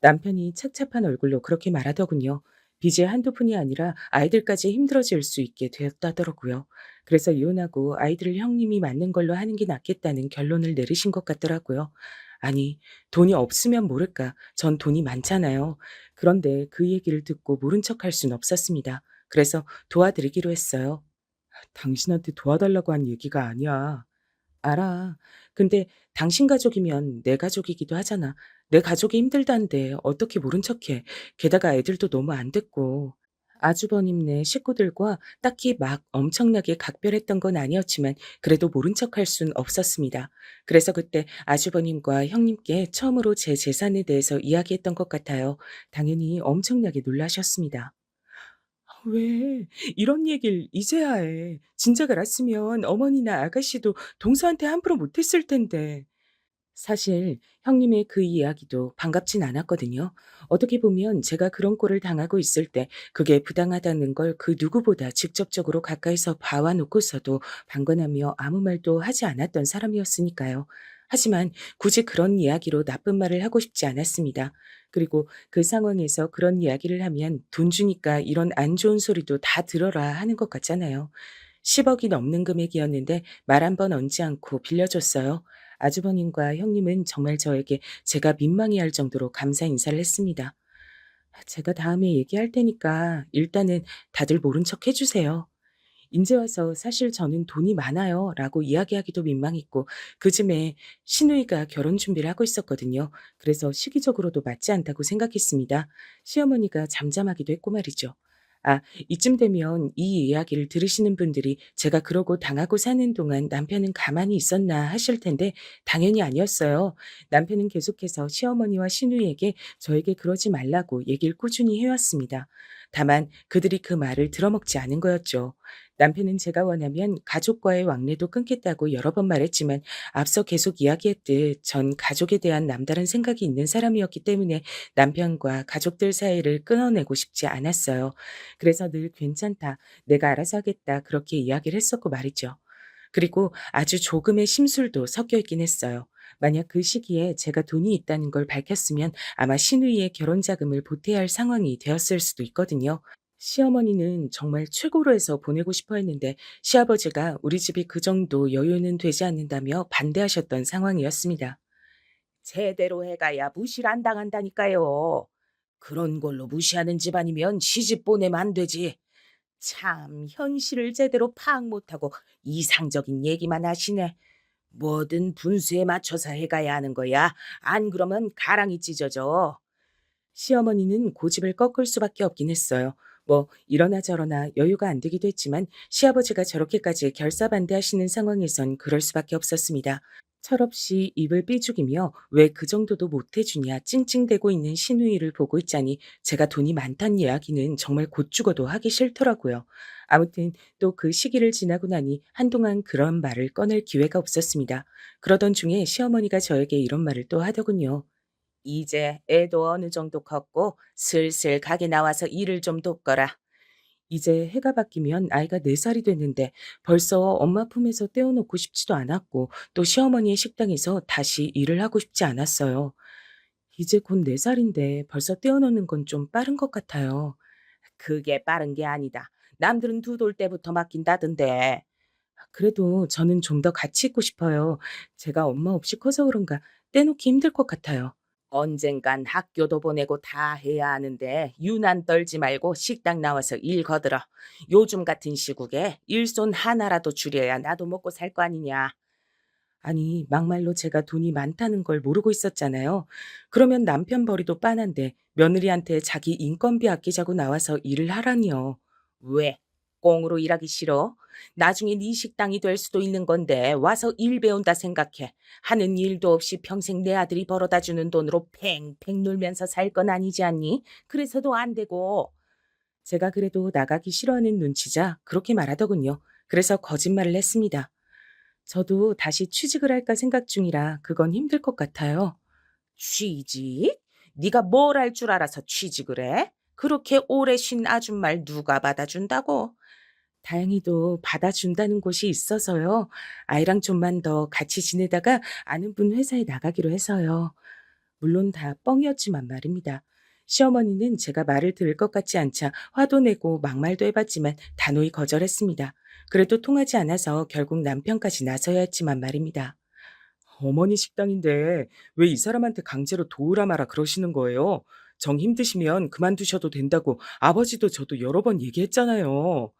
남편이 착잡한 얼굴로 그렇게 말하더군요. 빚이 한두 푼이 아니라 아이들까지 힘들어질 수 있게 되었다더라고요. 그래서 이혼하고 아이들을 형님이 맞는 걸로 하는 게 낫겠다는 결론을 내리신 것 같더라고요. 아니, 돈이 없으면 모를까. 전 돈이 많잖아요. 그런데 그 얘기를 듣고 모른 척할 순 없었습니다. 그래서 도와드리기로 했어요. 당신한테 도와달라고 한 얘기가 아니야. 알아. 근데 당신 가족이면 내 가족이기도 하잖아. 내 가족이 힘들다는데 어떻게 모른 척해. 게다가 애들도 너무 안 됐고. 아주버님네 식구들과 딱히 막 엄청나게 각별했던 건 아니었지만 그래도 모른 척할 순 없었습니다. 그래서 그때 아주버님과 형님께 처음으로 제 재산에 대해서 이야기했던 것 같아요. 당연히 엄청나게 놀라셨습니다. 왜 이런 얘기를 이제야 해. 진작 알았으면 어머니나 아가씨도 동서한테 함부로 못했을 텐데. 사실 형님의 그 이야기도 반갑진 않았거든요. 어떻게 보면 제가 그런 꼴을 당하고 있을 때 그게 부당하다는 걸 그 누구보다 직접적으로 가까이서 봐와 놓고서도 방관하며 아무 말도 하지 않았던 사람이었으니까요. 하지만 굳이 그런 이야기로 나쁜 말을 하고 싶지 않았습니다. 그리고 그 상황에서 그런 이야기를 하면 돈 주니까 이런 안 좋은 소리도 다 들어라 하는 것 같잖아요. 10억이 넘는 금액이었는데 말 한 번 얹지 않고 빌려줬어요. 아주버님과 형님은 정말 저에게 제가 민망해할 정도로 감사 인사를 했습니다. 제가 다음에 얘기할 테니까 일단은 다들 모른 척 해주세요. 인제 와서 "사실 저는 돈이 많아요." 라고 이야기하기도 민망했고 그쯤에 시누이가 결혼 준비를 하고 있었거든요. 그래서 시기적으로도 맞지 않다고 생각했습니다. 시어머니가 잠잠하기도 했고 말이죠. 아, 이쯤 되면 이 이야기를 들으시는 분들이 제가 그러고 당하고 사는 동안 남편은 가만히 있었나 하실 텐데 당연히 아니었어요. 남편은 계속해서 시어머니와 시누이에게 저에게 그러지 말라고 얘기를 꾸준히 해왔습니다. 다만 그들이 그 말을 들어먹지 않은 거였죠. 남편은 제가 원하면 가족과의 왕래도 끊겠다고 여러 번 말했지만 앞서 계속 이야기했듯 전 가족에 대한 남다른 생각이 있는 사람이었기 때문에 남편과 가족들 사이를 끊어내고 싶지 않았어요. 그래서 늘 괜찮다, 내가 알아서 하겠다 그렇게 이야기를 했었고 말이죠. 그리고 아주 조금의 심술도 섞여 있긴 했어요. 만약 그 시기에 제가 돈이 있다는 걸 밝혔으면 아마 시누이의 결혼 자금을 보태야 할 상황이 되었을 수도 있거든요. 시어머니는 정말 최고로 해서 보내고 싶어 했는데 시아버지가 우리 집이 그 정도 여유는 되지 않는다며 반대하셨던 상황이었습니다. 제대로 해가야 무시를 안 당한다니까요. 그런 걸로 무시하는 집안이면 시집 보내면 안 되지. 참 현실을 제대로 파악 못하고 이상적인 얘기만 하시네. 뭐든 분수에 맞춰서 해가야 하는 거야. 안 그러면 가랑이 찢어져. 시어머니는 고집을 꺾을 수밖에 없긴 했어요. 뭐 이러나 저러나 여유가 안 되기도 했지만 시아버지가 저렇게까지 결사반대하시는 상황에선 그럴 수밖에 없었습니다. 철없이 입을 삐죽이며 왜 그 정도도 못해주냐 찡찡대고 있는 시누이를 보고 있자니 제가 돈이 많단 이야기는 정말 곧 죽어도 하기 싫더라고요. 아무튼 또 그 시기를 지나고 나니 한동안 그런 말을 꺼낼 기회가 없었습니다. 그러던 중에 시어머니가 저에게 이런 말을 또 하더군요. 이제 애도 어느 정도 컸고 슬슬 가게 나와서 일을 좀 돕거라. 이제 해가 바뀌면 아이가 4살이 됐는데 벌써 엄마 품에서 떼어놓고 싶지도 않았고 또 시어머니의 식당에서 다시 일을 하고 싶지 않았어요. 이제 곧 4살인데 벌써 떼어놓는 건 좀 빠른 것 같아요. 그게 빠른 게 아니다. 남들은 2돌 때부터 맡긴다던데. 그래도 저는 좀 더 같이 있고 싶어요. 제가 엄마 없이 커서 그런가 떼놓기 힘들 것 같아요. 언젠간 학교도 보내고 다 해야 하는데 유난 떨지 말고 식당 나와서 일 거들어. 요즘 같은 시국에 일손 하나라도 줄여야 나도 먹고 살 거 아니냐. 아니, 막말로 제가 돈이 많다는 걸 모르고 있었잖아요. 그러면 남편 벌이도 빤한데 며느리한테 자기 인건비 아끼자고 나와서 일을 하라니요. 왜? 꽁으로 일하기 싫어? 나중에 네 식당이 될 수도 있는 건데 와서 일 배운다 생각해. 하는 일도 없이 평생 내 아들이 벌어다 주는 돈으로 팽팽 놀면서 살 건 아니지 않니? 그래서도 안 되고. 제가 그래도 나가기 싫어하는 눈치자 그렇게 말하더군요. 그래서 거짓말을 했습니다. 저도 다시 취직을 할까 생각 중이라 그건 힘들 것 같아요. 취직? 네가 뭘 할 줄 알아서 취직을 해? 그렇게 오래 쉰 아줌마를 누가 받아준다고? 다행히도 받아준다는 곳이 있어서요. 아이랑 좀만 더 같이 지내다가 아는 분 회사에 나가기로 해서요. 물론 다 뻥이었지만 말입니다. 시어머니는 제가 말을 들을 것 같지 않자 화도 내고 막말도 해봤지만 단호히 거절했습니다. 그래도 통하지 않아서 결국 남편까지 나서야 했지만 말입니다. 어머니 식당인데 왜 이 사람한테 강제로 도우라 마라 그러시는 거예요? 정 힘드시면 그만두셔도 된다고 아버지도 저도 여러 번 얘기했잖아요.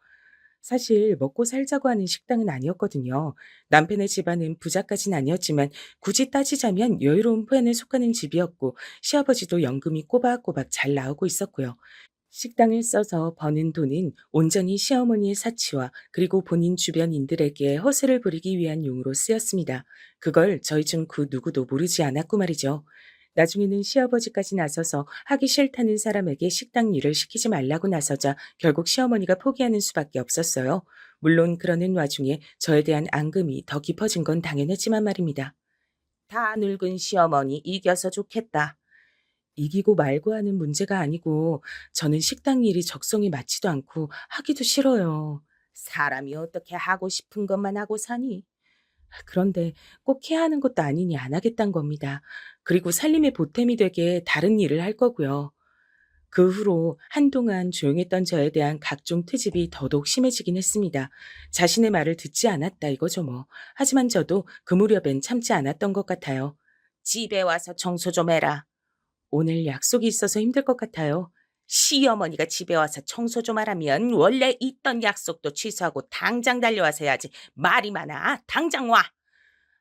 사실 먹고 살자고 하는 식당은 아니었거든요. 남편의 집안은 부자까진 아니었지만 굳이 따지자면 여유로운 편에 속하는 집이었고 시아버지도 연금이 꼬박꼬박 잘 나오고 있었고요. 식당을 써서 버는 돈은 온전히 시어머니의 사치와 그리고 본인 주변인들에게 허세를 부리기 위한 용으로 쓰였습니다. 그걸 저희 중 그 누구도 모르지 않았고 말이죠. 나중에는 시아버지까지 나서서 하기 싫다는 사람에게 식당 일을 시키지 말라고 나서자 결국 시어머니가 포기하는 수밖에 없었어요. 물론 그러는 와중에 저에 대한 앙금이 더 깊어진 건 당연했지만 말입니다. 다 늙은 시어머니 이겨서 좋겠다. 이기고 말고 하는 문제가 아니고 저는 식당 일이 적성에 맞지도 않고 하기도 싫어요. 사람이 어떻게 하고 싶은 것만 하고 사니? 그런데 꼭 해야 하는 것도 아니니 안 하겠다는 겁니다. 그리고 살림의 보탬이 되게 다른 일을 할 거고요. 그 후로 한동안 조용했던 저에 대한 각종 트집이 더더욱 심해지긴 했습니다. 자신의 말을 듣지 않았다 이거죠 뭐. 하지만 저도 그 무렵엔 참지 않았던 것 같아요. 집에 와서 청소 좀 해라. 오늘 약속이 있어서 힘들 것 같아요. 시어머니가 집에 와서 청소 좀 하라면 원래 있던 약속도 취소하고 당장 달려와서 해야지. 말이 많아. 당장 와.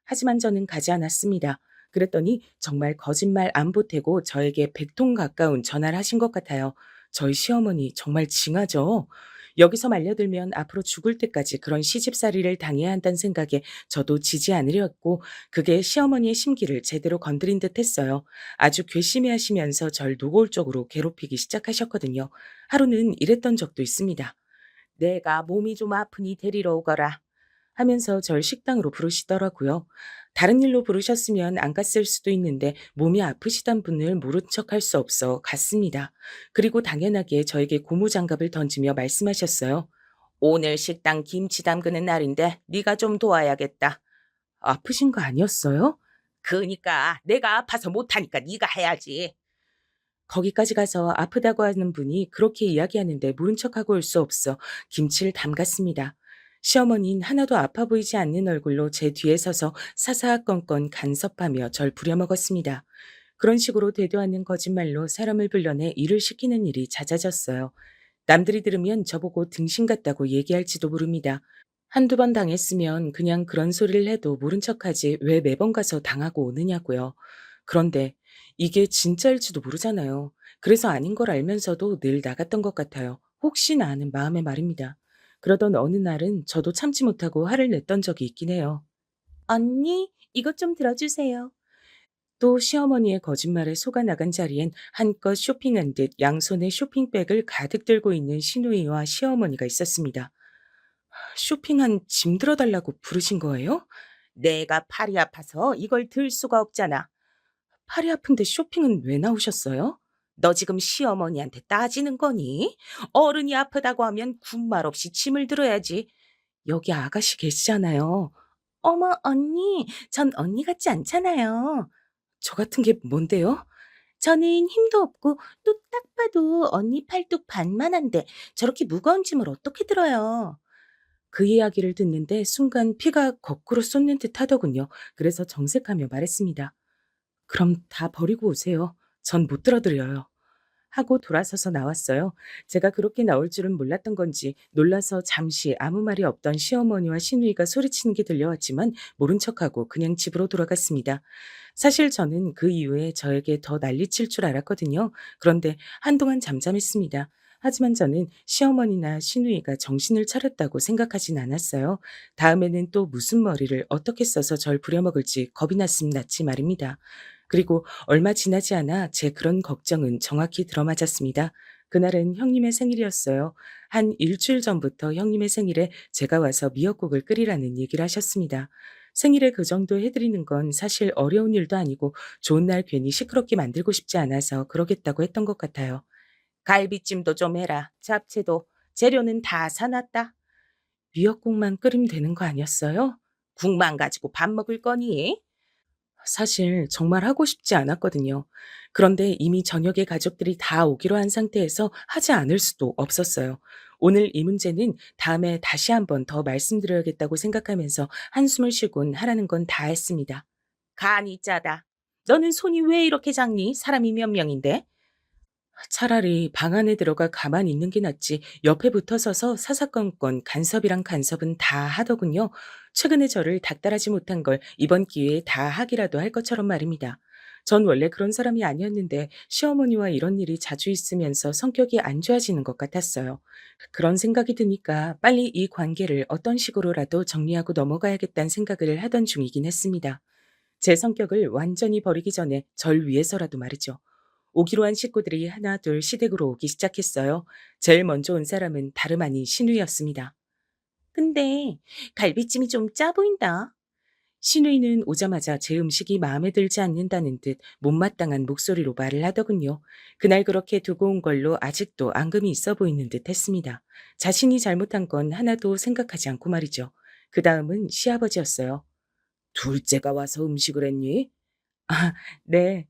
하지만 저는 가지 않았습니다. 그랬더니 정말 거짓말 안 보태고 저에게 100통 가까운 전화를 하신 것 같아요. 저희 시어머니 정말 징하죠. 여기서 말려들면 앞으로 죽을 때까지 그런 시집살이를 당해야 한다는 생각에 저도 지지 않으려 했고, 그게 시어머니의 심기를 제대로 건드린 듯 했어요. 아주 괘씸해 하시면서 절 노골적으로 괴롭히기 시작하셨거든요. 하루는 이랬던 적도 있습니다. 내가 몸이 좀 아프니 데리러 오거라 하면서 절 식당으로 부르시더라고요. 다른 일로 부르셨으면 안 갔을 수도 있는데 몸이 아프시단 분을 모른 척할 수 없어 갔습니다. 그리고 당연하게 저에게 고무장갑을 던지며 말씀하셨어요. 오늘 식당 김치 담그는 날인데 네가 좀 도와야겠다. 아프신 거 아니었어요? 그니까 내가 아파서 못하니까 네가 해야지. 거기까지 가서 아프다고 하는 분이 그렇게 이야기하는데 모른 척하고 올 수 없어 김치를 담갔습니다. 시어머니는 하나도 아파 보이지 않는 얼굴로 제 뒤에 서서 사사건건 간섭하며 절 부려먹었습니다. 그런 식으로 되도 않는 거짓말로 사람을 불러내 일을 시키는 일이 잦아졌어요. 남들이 들으면 저보고 등신 같다고 얘기할지도 모릅니다. 한두 번 당했으면 그냥 그런 소리를 해도 모른 척하지 왜 매번 가서 당하고 오느냐고요. 그런데 이게 진짜일지도 모르잖아요. 그래서 아닌 걸 알면서도 늘 나갔던 것 같아요. 혹시나 하는 마음에 말입니다. 그러던 어느 날은 저도 참지 못하고 화를 냈던 적이 있긴 해요. 언니, 이것 좀 들어주세요. 또 시어머니의 거짓말에 속아 나간 자리엔 한껏 쇼핑한 듯 양손에 쇼핑백을 가득 들고 있는 시누이와 시어머니가 있었습니다. 쇼핑한 짐 들어달라고 부르신 거예요? 내가 팔이 아파서 이걸 들 수가 없잖아. 팔이 아픈데 쇼핑은 왜 나오셨어요? 너 지금 시어머니한테 따지는 거니? 어른이 아프다고 하면 군말 없이 짐을 들어야지. 여기 아가씨 계시잖아요. 어머, 언니, 전 언니 같지 않잖아요. 저 같은 게 뭔데요? 저는 힘도 없고 또 딱 봐도 언니 팔뚝 반만한데 저렇게 무거운 짐을 어떻게 들어요? 그 이야기를 듣는데 순간 피가 거꾸로 쏟는 듯 하더군요. 그래서 정색하며 말했습니다. 그럼 다 버리고 오세요. 전 못 들어드려요. 하고 돌아서서 나왔어요. 제가 그렇게 나올 줄은 몰랐던 건지 놀라서 잠시 아무 말이 없던 시어머니와 시누이가 소리치는 게 들려왔지만 모른 척하고 그냥 집으로 돌아갔습니다. 사실 저는 그 이후에 저에게 더 난리칠 줄 알았거든요. 그런데 한동안 잠잠했습니다. 하지만 저는 시어머니나 시누이가 정신을 차렸다고 생각하진 않았어요. 다음에는 또 무슨 머리를 어떻게 써서 절 부려먹을지 겁이 났음 났지 말입니다. 그리고 얼마 지나지 않아 제 그런 걱정은 정확히 들어맞았습니다. 그날은 형님의 생일이었어요. 한 일주일 전부터 형님의 생일에 제가 와서 미역국을 끓이라는 얘기를 하셨습니다. 생일에 그 정도 해드리는 건 사실 어려운 일도 아니고 좋은 날 괜히 시끄럽게 만들고 싶지 않아서 그러겠다고 했던 것 같아요. 갈비찜도 좀 해라. 잡채도. 재료는 다 사놨다. 미역국만 끓이면 되는 거 아니었어요? 국만 가지고 밥 먹을 거니? 사실 정말 하고 싶지 않았거든요. 그런데 이미 저녁에 가족들이 다 오기로 한 상태에서 하지 않을 수도 없었어요. 오늘 이 문제는 다음에 다시 한번 더 말씀드려야겠다고 생각하면서 한숨을 쉬곤 하라는 건 다 했습니다. 간이 짜다. 너는 손이 왜 이렇게 작니? 사람이 몇 명인데? 차라리 방 안에 들어가 가만히 있는 게 낫지 옆에 붙어서서 사사건건 간섭이랑 간섭은 다 하더군요. 최근에 저를 닥달하지 못한 걸 이번 기회에 다 하기라도 할 것처럼 말입니다. 전 원래 그런 사람이 아니었는데 시어머니와 이런 일이 자주 있으면서 성격이 안 좋아지는 것 같았어요. 그런 생각이 드니까 빨리 이 관계를 어떤 식으로라도 정리하고 넘어가야겠다는 생각을 하던 중이긴 했습니다. 제 성격을 완전히 버리기 전에 절 위해서라도 말이죠. 오기로 한 식구들이 하나 둘 시댁으로 오기 시작했어요. 제일 먼저 온 사람은 다름 아닌 신우이였습니다. 근데 갈비찜이 좀 짜 보인다. 신우이는 오자마자 제 음식이 마음에 들지 않는다는 듯 못마땅한 목소리로 말을 하더군요. 그날 그렇게 두고 온 걸로 아직도 앙금이 있어 보이는 듯 했습니다. 자신이 잘못한 건 하나도 생각하지 않고 말이죠. 그 다음은 시아버지였어요. 둘째가 와서 음식을 했니? 아, 네.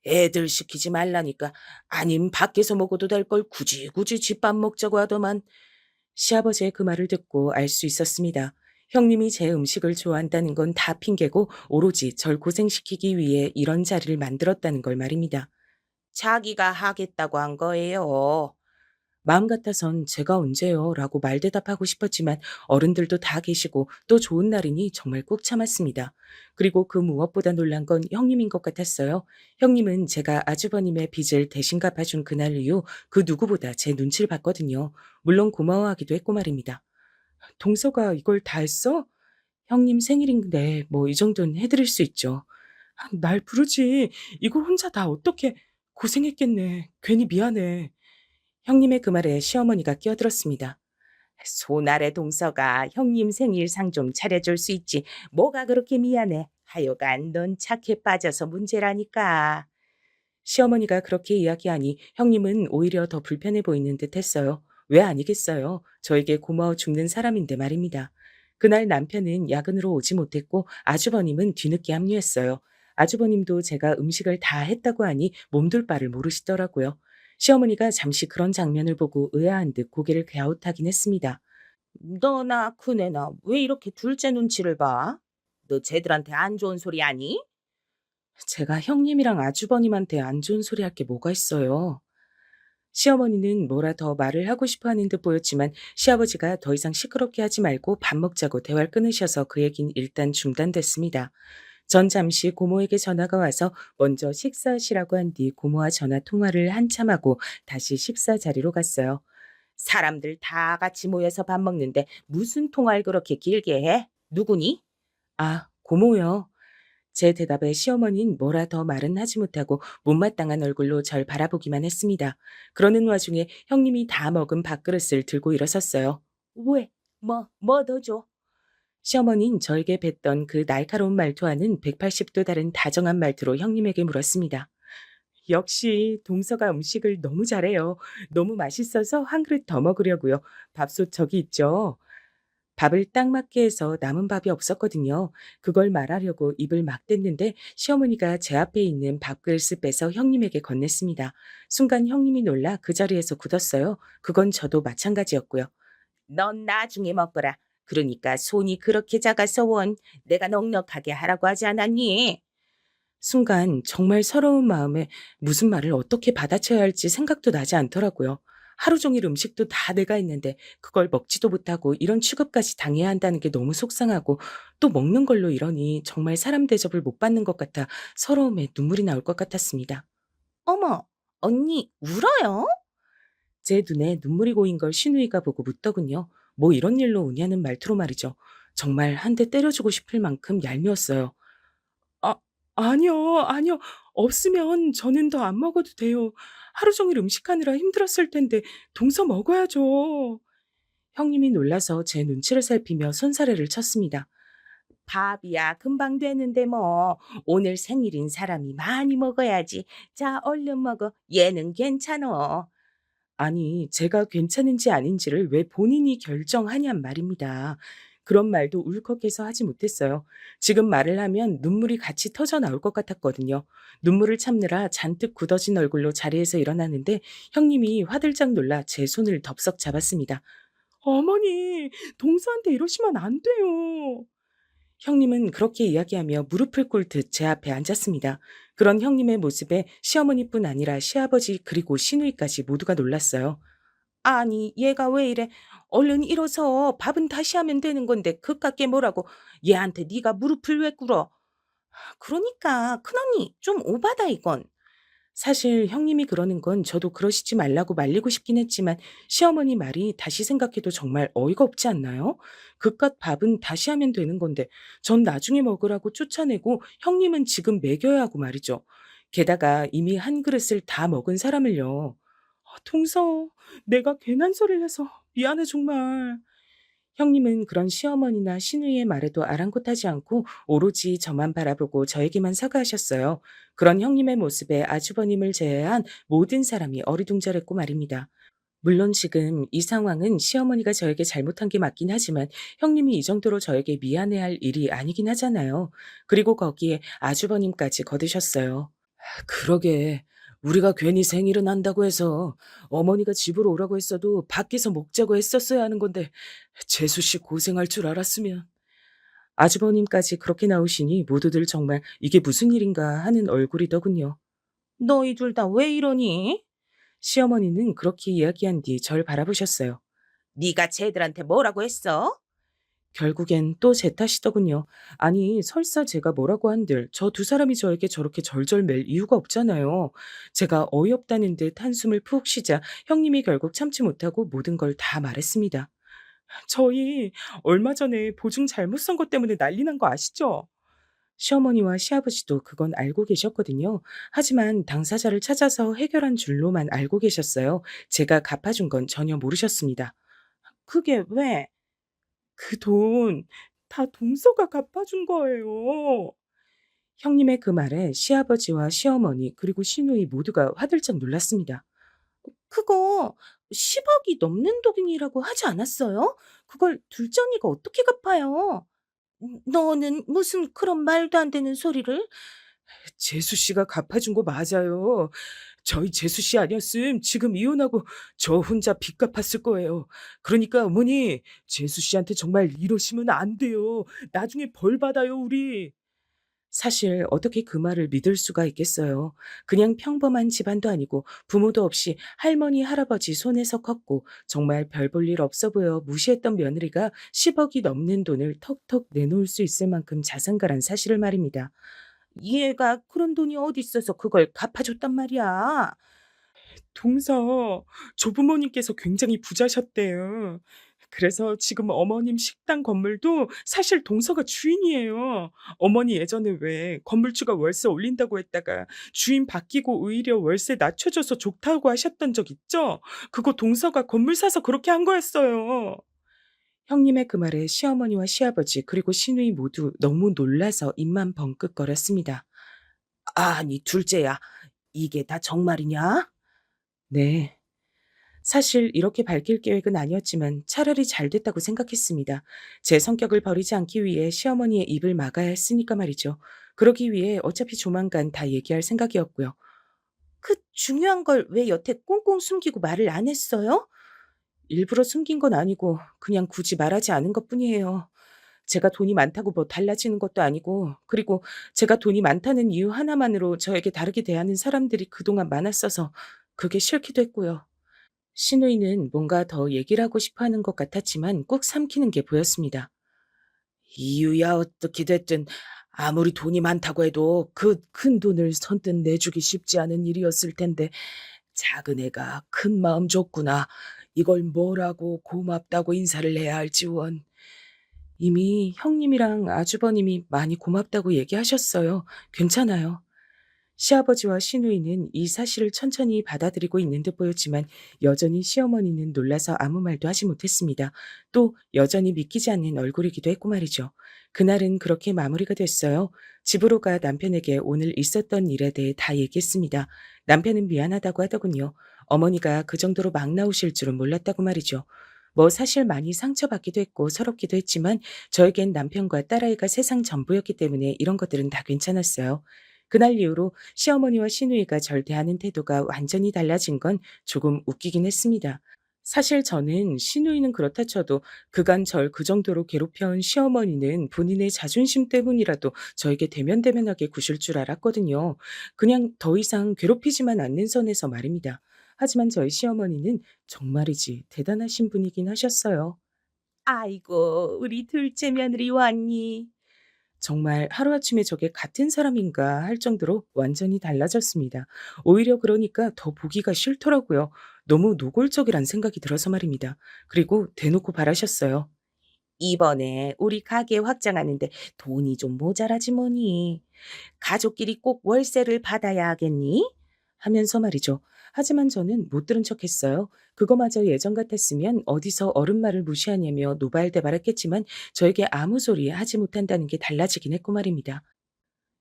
애들 시키지 말라니까. 아님 밖에서 먹어도 될 걸 굳이 집밥 먹자고 하더만. 시아버지의 그 말을 듣고 알 수 있었습니다. 형님이 제 음식을 좋아한다는 건 다 핑계고 오로지 절 고생시키기 위해 이런 자리를 만들었다는 걸 말입니다. 자기가 하겠다고 한 거예요. 마음 같아선 제가 언제요? 라고 말대답하고 싶었지만 어른들도 다 계시고 또 좋은 날이니 정말 꾹 참았습니다. 그리고 그 무엇보다 놀란 건 형님인 것 같았어요. 형님은 제가 아주버님의 빚을 대신 갚아준 그날 이후 그 누구보다 제 눈치를 봤거든요. 물론 고마워하기도 했고 말입니다. 동서가 이걸 다 했어? 형님 생일인데 뭐 이 정도는 해드릴 수 있죠. 날 부르지. 이걸 혼자 다 어떻게 고생했겠네. 괜히 미안해. 형님의 그 말에 시어머니가 끼어들었습니다. 소날의 동서가 형님 생일 상 좀 차려줄 수 있지. 뭐가 그렇게 미안해. 하여간 넌 착해 빠져서 문제라니까. 시어머니가 그렇게 이야기하니 형님은 오히려 더 불편해 보이는 듯 했어요. 왜 아니겠어요. 저에게 고마워 죽는 사람인데 말입니다. 그날 남편은 야근으로 오지 못했고 아주버님은 뒤늦게 합류했어요. 아주버님도 제가 음식을 다 했다고 하니 몸둘 바를 모르시더라고요. 시어머니가 잠시 그런 장면을 보고 의아한 듯 고개를 갸웃하긴 했습니다. 너나 큰애나 왜 이렇게 둘째 눈치를 봐? 너 쟤들한테 안 좋은 소리 아니? 제가 형님이랑 아주버님한테 안 좋은 소리 할 게 뭐가 있어요. 시어머니는 뭐라 더 말을 하고 싶어 하는 듯 보였지만 시아버지가 더 이상 시끄럽게 하지 말고 밥 먹자고 대화를 끊으셔서 그 얘긴 일단 중단됐습니다. 전 잠시 고모에게 전화가 와서 먼저 식사하시라고 한 뒤 고모와 전화 통화를 한참 하고 다시 식사 자리로 갔어요. 사람들 다 같이 모여서 밥 먹는데 무슨 통화를 그렇게 길게 해? 누구니? 아, 고모요. 제 대답에 시어머니는 뭐라 더 말은 하지 못하고 못마땅한 얼굴로 절 바라보기만 했습니다. 그러는 와중에 형님이 다 먹은 밥그릇을 들고 일어섰어요. 왜? 뭐 더 줘? 시어머니는 저에게 뱉던 그 날카로운 말투와는 180도 다른 다정한 말투로 형님에게 물었습니다. 역시 동서가 음식을 너무 잘해요. 너무 맛있어서 한 그릇 더 먹으려고요. 밥솥 저기 있죠. 밥을 딱 맞게 해서 남은 밥이 없었거든요. 그걸 말하려고 입을 막 댔는데 시어머니가 제 앞에 있는 밥그릇을 빼서 형님에게 건넸습니다. 순간 형님이 놀라 그 자리에서 굳었어요. 그건 저도 마찬가지였고요. 넌 나중에 먹거라. 그러니까 손이 그렇게 작아서 원 내가 넉넉하게 하라고 하지 않았니? 순간 정말 서러운 마음에 무슨 말을 어떻게 받아쳐야 할지 생각도 나지 않더라고요. 하루 종일 음식도 다 내가 했는데 그걸 먹지도 못하고 이런 취급까지 당해야 한다는 게 너무 속상하고 또 먹는 걸로 이러니 정말 사람 대접을 못 받는 것 같아 서러움에 눈물이 나올 것 같았습니다. 어머, 언니 울어요? 제 눈에 눈물이 고인 걸 신우이가 보고 묻더군요. 뭐 이런 일로 우냐는 말투로 말이죠. 정말 한 대 때려주고 싶을 만큼 얄미웠어요. 아, 아니요. 없으면 저는 더 안 먹어도 돼요. 하루 종일 음식하느라 힘들었을 텐데 동서 먹어야죠. 형님이 놀라서 제 눈치를 살피며 손사래를 쳤습니다. 밥이야 금방 되는데 뭐. 오늘 생일인 사람이 많이 먹어야지. 자, 얼른 먹어. 얘는 괜찮어. 아니, 제가 괜찮은지 아닌지를 왜 본인이 결정하냔 말입니다. 그런 말도 울컥해서 하지 못했어요. 지금 말을 하면 눈물이 같이 터져 나올 것 같았거든요. 눈물을 참느라 잔뜩 굳어진 얼굴로 자리에서 일어나는데 형님이 화들짝 놀라 제 손을 덥석 잡았습니다. 어머니, 동서한테 이러시면 안 돼요. 형님은 그렇게 이야기하며 무릎을 꿇듯 제 앞에 앉았습니다. 그런 형님의 모습에 시어머니뿐 아니라 시아버지 그리고 시누이까지 모두가 놀랐어요. 아니, 얘가 왜 이래? 얼른 일어서 밥은 다시 하면 되는 건데 그깟게 뭐라고 얘한테 네가 무릎을 왜 꿇어? 그러니까 큰언니 좀 오바다 이건. 사실 형님이 그러는 건 저도 그러시지 말라고 말리고 싶긴 했지만 시어머니 말이 다시 생각해도 정말 어이가 없지 않나요? 그깟 밥은 다시 하면 되는 건데 전 나중에 먹으라고 쫓아내고 형님은 지금 먹여야 하고 말이죠. 게다가 이미 한 그릇을 다 먹은 사람을요. 동서, 내가 괜한 소리를 해서 미안해 정말. 형님은 그런 시어머니나 시누이의 말에도 아랑곳하지 않고 오로지 저만 바라보고 저에게만 사과하셨어요. 그런 형님의 모습에 아주버님을 제외한 모든 사람이 어리둥절했고 말입니다. 물론 지금 이 상황은 시어머니가 저에게 잘못한 게 맞긴 하지만 형님이 이 정도로 저에게 미안해할 일이 아니긴 하잖아요. 그리고 거기에 아주버님까지 거드셨어요. 그러게. 우리가 괜히 생일은 한다고 해서 어머니가 집으로 오라고 했어도 밖에서 먹자고 했었어야 하는 건데 재수 씨 고생할 줄 알았으면. 아주버님까지 그렇게 나오시니 모두들 정말 이게 무슨 일인가 하는 얼굴이더군요. 너희 둘 다 왜 이러니? 시어머니는 그렇게 이야기한 뒤 절 바라보셨어요. 네가 쟤들한테 뭐라고 했어? 결국엔 또 제 탓이더군요. 아니, 설사 제가 뭐라고 한들 저 두 사람이 저에게 저렇게 절절맬 이유가 없잖아요. 제가 어이없다는 듯 한숨을 푹 쉬자 형님이 결국 참지 못하고 모든 걸 다 말했습니다. 저희 얼마 전에 보증 잘못 쓴 것 때문에 난리 난 거 아시죠? 시어머니와 시아버지도 그건 알고 계셨거든요. 하지만 당사자를 찾아서 해결한 줄로만 알고 계셨어요. 제가 갚아준 건 전혀 모르셨습니다. 그게 왜? 그 돈 다 동서가 갚아준 거예요. 형님의 그 말에 시아버지와 시어머니 그리고 시누이 모두가 화들짝 놀랐습니다. 그거 10억이 넘는 돈이라고 하지 않았어요? 그걸 둘째 언니가 어떻게 갚아요? 너는 무슨 그런 말도 안 되는 소리를? 재수 씨가 갚아준 거 맞아요. 저희 재수 씨 아니었음 지금 이혼하고 저 혼자 빚 갚았을 거예요. 그러니까 어머니, 재수 씨한테 정말 이러시면 안 돼요. 나중에 벌 받아요, 우리. 사실 어떻게 그 말을 믿을 수가 있겠어요. 그냥 평범한 집안도 아니고 부모도 없이 할머니, 할아버지 손에서 컸고 정말 별 볼 일 없어 보여 무시했던 며느리가 10억이 넘는 돈을 턱턱 내놓을 수 있을 만큼 자산가란 사실을 말입니다. 얘가 그런 돈이 어디 있어서 그걸 갚아줬단 말이야. 동서 조부모님께서 굉장히 부자셨대요. 그래서 지금 어머님 식당 건물도 사실 동서가 주인이에요. 어머니 예전에 왜 건물주가 월세 올린다고 했다가 주인 바뀌고 오히려 월세 낮춰줘서 좋다고 하셨던 적 있죠? 그거 동서가 건물 사서 그렇게 한 거였어요. 형님의 그 말에 시어머니와 시아버지 그리고 시누이 모두 너무 놀라서 입만 벙긋거렸습니다. 아니 둘째야, 이게 다 정말이냐? 네. 사실 이렇게 밝힐 계획은 아니었지만 차라리 잘 됐다고 생각했습니다. 제 성격을 버리지 않기 위해 시어머니의 입을 막아야 했으니까 말이죠. 그러기 위해 어차피 조만간 다 얘기할 생각이었고요. 그 중요한 걸 왜 여태 꽁꽁 숨기고 말을 안 했어요? 일부러 숨긴 건 아니고 그냥 굳이 말하지 않은 것뿐이에요. 제가 돈이 많다고 뭐 달라지는 것도 아니고, 그리고 제가 돈이 많다는 이유 하나만으로 저에게 다르게 대하는 사람들이 그동안 많았어서 그게 싫기도 했고요. 시누이는 뭔가 더 얘기를 하고 싶어 하는 것 같았지만 꾹 삼키는 게 보였습니다. 이유야 어떻게 됐든 아무리 돈이 많다고 해도 그 큰 돈을 선뜻 내주기 쉽지 않은 일이었을 텐데 작은 애가 큰 마음 줬구나. 이걸 뭐라고 고맙다고 인사를 해야 할지 원. 이미 형님이랑 아주버님이 많이 고맙다고 얘기하셨어요. 괜찮아요. 시아버지와 시누이는 이 사실을 천천히 받아들이고 있는 듯 보였지만 여전히 시어머니는 놀라서 아무 말도 하지 못했습니다. 또 여전히 믿기지 않는 얼굴이기도 했고 말이죠. 그날은 그렇게 마무리가 됐어요. 집으로 가 남편에게 오늘 있었던 일에 대해 다 얘기했습니다. 남편은 미안하다고 하더군요. 어머니가 그 정도로 막 나오실 줄은 몰랐다고 말이죠. 뭐 사실 많이 상처받기도 했고 서럽기도 했지만 저에겐 남편과 딸아이가 세상 전부였기 때문에 이런 것들은 다 괜찮았어요. 그날 이후로 시어머니와 시누이가 절 대하는 태도가 완전히 달라진 건 조금 웃기긴 했습니다. 사실 저는 시누이는 그렇다 쳐도 그간 절 그 정도로 괴롭혀온 시어머니는 본인의 자존심 때문이라도 저에게 대면대면하게 구실 줄 알았거든요. 그냥 더 이상 괴롭히지만 않는 선에서 말입니다. 하지만 저희 시어머니는 정말이지 대단하신 분이긴 하셨어요. 아이고, 우리 둘째 며느리 왔니? 정말 하루아침에 저게 같은 사람인가 할 정도로 완전히 달라졌습니다. 오히려 그러니까 더 보기가 싫더라고요. 너무 노골적이란 생각이 들어서 말입니다. 그리고 대놓고 바라셨어요. 이번에 우리 가게 확장하는데 돈이 좀 모자라지 뭐니. 가족끼리 꼭 월세를 받아야 하겠니? 하면서 말이죠. 하지만 저는 못 들은 척 했어요. 그거마저 예전 같았으면 어디서 어른 말을 무시하냐며 노발대발했겠지만 저에게 아무 소리 하지 못한다는 게 달라지긴 했고 말입니다.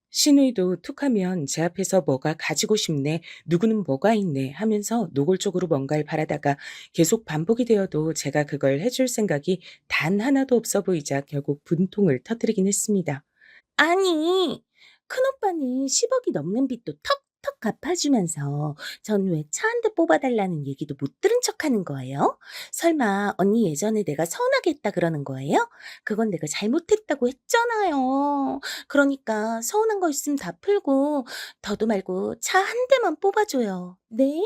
시누이도 툭하면 제 앞에서 뭐가 가지고 싶네, 누구는 뭐가 있네 하면서 노골적으로 뭔가를 바라다가 계속 반복이 되어도 제가 그걸 해줄 생각이 단 하나도 없어 보이자 결국 분통을 터뜨리긴 했습니다. 아니, 큰오빠는 10억이 넘는 빚도 턱 턱턱 갚아주면서 전 왜 차 한 대 뽑아달라는 얘기도 못 들은 척하는 거예요? 설마 언니 예전에 내가 서운하게 했다 그러는 거예요? 그건 내가 잘못했다고 했잖아요. 그러니까 서운한 거 있으면 다 풀고 더도 말고 차 한 대만 뽑아줘요. 네?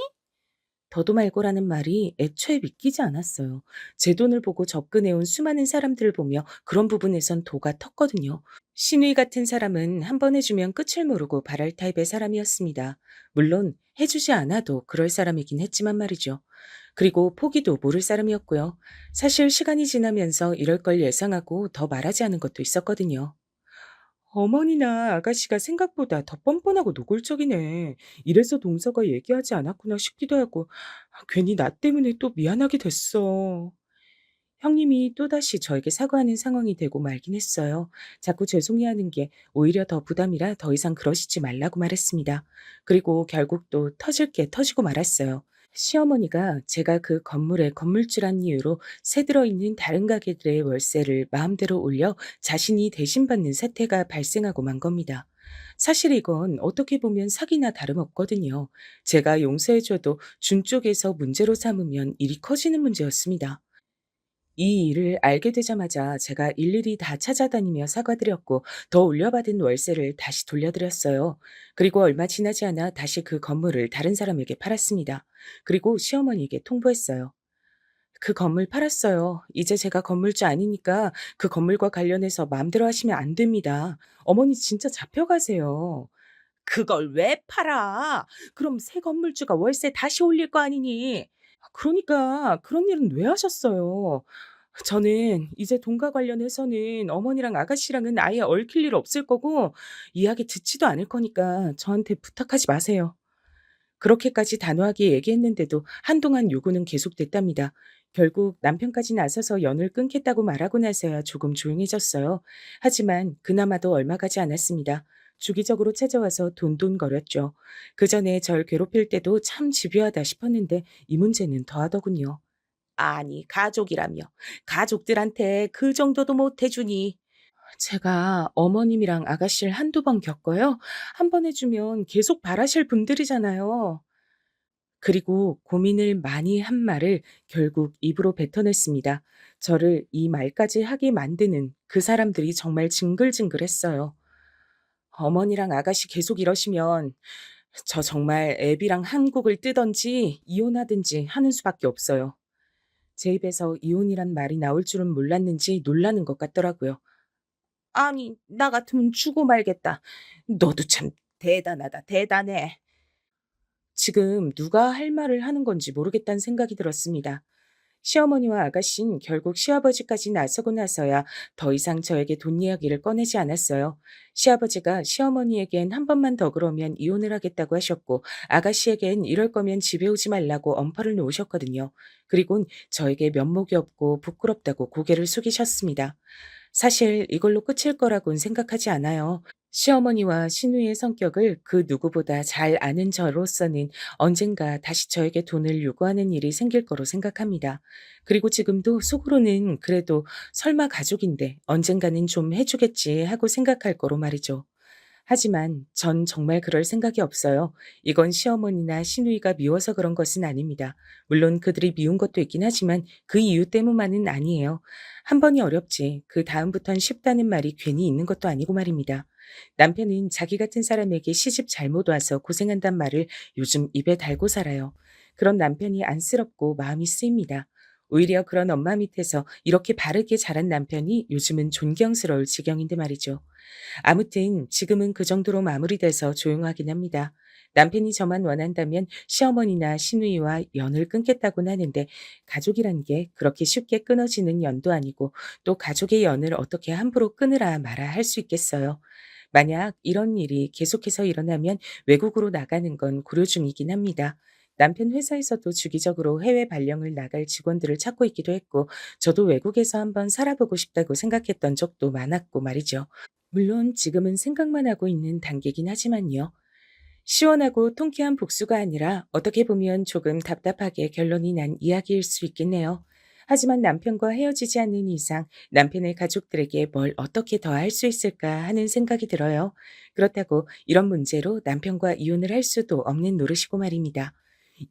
더도 말고라는 말이 애초에 믿기지 않았어요. 제 돈을 보고 접근해온 수많은 사람들을 보며 그런 부분에선 도가 텄거든요. 신의 같은 사람은 한 번 해주면 끝을 모르고 바랄 타입의 사람이었습니다. 물론 해주지 않아도 그럴 사람이긴 했지만 말이죠. 그리고 포기도 모를 사람이었고요. 사실 시간이 지나면서 이럴 걸 예상하고 더 말하지 않은 것도 있었거든요. 어머니나 아가씨가 생각보다 더 뻔뻔하고 노골적이네. 이래서 동서가 얘기하지 않았구나 싶기도 하고, 괜히 나 때문에 또 미안하게 됐어. 형님이 또다시 저에게 사과하는 상황이 되고 말긴 했어요. 자꾸 죄송해하는 게 오히려 더 부담이라 더 이상 그러시지 말라고 말했습니다. 그리고 결국 또 터질 게 터지고 말았어요. 시어머니가 제가 그 건물에 건물주란 이유로 새 들어있는 다른 가게들의 월세를 마음대로 올려 자신이 대신 받는 사태가 발생하고 만 겁니다. 사실 이건 어떻게 보면 사기나 다름없거든요. 제가 용서해줘도 준 쪽에서 문제로 삼으면 일이 커지는 문제였습니다. 이 일을 알게 되자마자 제가 일일이 다 찾아다니며 사과드렸고 더 올려받은 월세를 다시 돌려드렸어요. 그리고 얼마 지나지 않아 다시 그 건물을 다른 사람에게 팔았습니다. 그리고 시어머니에게 통보했어요. 그 건물 팔았어요. 이제 제가 건물주 아니니까 그 건물과 관련해서 마음대로 하시면 안 됩니다. 어머니 진짜 잡혀가세요. 그걸 왜 팔아? 그럼 새 건물주가 월세 다시 올릴 거 아니니? 그러니까 그런 일은 왜 하셨어요? 저는 이제 돈과 관련해서는 어머니랑 아가씨랑은 아예 얽힐 일 없을 거고 이야기 듣지도 않을 거니까 저한테 부탁하지 마세요. 그렇게까지 단호하게 얘기했는데도 한동안 요구는 계속됐답니다. 결국 남편까지 나서서 연을 끊겠다고 말하고 나서야 조금 조용해졌어요. 하지만 그나마도 얼마 가지 않았습니다. 주기적으로 찾아와서 돈돈거렸죠. 그 전에 절 괴롭힐 때도 참 집요하다 싶었는데 이 문제는 더하더군요. 아니, 가족이라며. 가족들한테 그 정도도 못 해주니. 제가 어머님이랑 아가씨를 한두 번 겪어요. 한 번 해주면 계속 바라실 분들이잖아요. 그리고 고민을 많이 한 말을 결국 입으로 뱉어냈습니다. 저를 이 말까지 하게 만드는 그 사람들이 정말 징글징글했어요. 어머니랑 아가씨 계속 이러시면 저 정말 애비랑 한국을 뜨던지 이혼하든지 하는 수밖에 없어요. 제 입에서 이혼이란 말이 나올 줄은 몰랐는지 놀라는 것 같더라고요. 아니, 나 같으면 죽고 말겠다. 너도 참 대단하다, 대단해. 지금 누가 할 말을 하는 건지 모르겠다는 생각이 들었습니다. 시어머니와 아가씨는 결국 시아버지까지 나서고 나서야 더 이상 저에게 돈 이야기를 꺼내지 않았어요. 시아버지가 시어머니에겐 한 번만 더 그러면 이혼을 하겠다고 하셨고 아가씨에겐 이럴 거면 집에 오지 말라고 엄포를 놓으셨거든요. 그리곤 저에게 면목이 없고 부끄럽다고 고개를 숙이셨습니다. 사실 이걸로 끝일 거라고는 생각하지 않아요. 시어머니와 시누이의 성격을 그 누구보다 잘 아는 저로서는 언젠가 다시 저에게 돈을 요구하는 일이 생길 거로 생각합니다. 그리고 지금도 속으로는 그래도 설마 가족인데 언젠가는 좀 해주겠지 하고 생각할 거로 말이죠. 하지만 전 정말 그럴 생각이 없어요. 이건 시어머니나 시누이가 미워서 그런 것은 아닙니다. 물론 그들이 미운 것도 있긴 하지만 그 이유 때문만은 아니에요. 한 번이 어렵지 그 다음부턴 쉽다는 말이 괜히 있는 것도 아니고 말입니다. 남편은 자기 같은 사람에게 시집 잘못 와서 고생한단 말을 요즘 입에 달고 살아요. 그런 남편이 안쓰럽고 마음이 쓰입니다. 오히려 그런 엄마 밑에서 이렇게 바르게 자란 남편이 요즘은 존경스러울 지경인데 말이죠. 아무튼 지금은 그 정도로 마무리돼서 조용하긴 합니다. 남편이 저만 원한다면 시어머니나 시누이와 연을 끊겠다고는 하는데 가족이란 게 그렇게 쉽게 끊어지는 연도 아니고 또 가족의 연을 어떻게 함부로 끊으라 마라 할 수 있겠어요. 만약 이런 일이 계속해서 일어나면 외국으로 나가는 건 고려 중이긴 합니다. 남편 회사에서도 주기적으로 해외 발령을 나갈 직원들을 찾고 있기도 했고 저도 외국에서 한번 살아보고 싶다고 생각했던 적도 많았고 말이죠. 물론 지금은 생각만 하고 있는 단계긴 하지만요. 시원하고 통쾌한 복수가 아니라 어떻게 보면 조금 답답하게 결론이 난 이야기일 수 있겠네요. 하지만 남편과 헤어지지 않는 이상 남편의 가족들에게 뭘 어떻게 더 할 수 있을까 하는 생각이 들어요. 그렇다고 이런 문제로 남편과 이혼을 할 수도 없는 노릇이고 말입니다.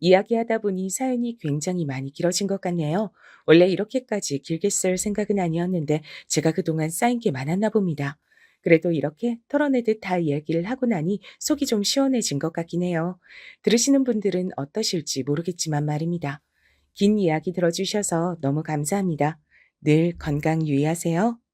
이야기하다 보니 사연이 굉장히 많이 길어진 것 같네요. 원래 이렇게까지 길게 쓸 생각은 아니었는데 제가 그동안 쌓인 게 많았나 봅니다. 그래도 이렇게 털어내듯 다 이야기를 하고 나니 속이 좀 시원해진 것 같긴 해요. 들으시는 분들은 어떠실지 모르겠지만 말입니다. 긴 이야기 들어주셔서 너무 감사합니다. 늘 건강 유의하세요.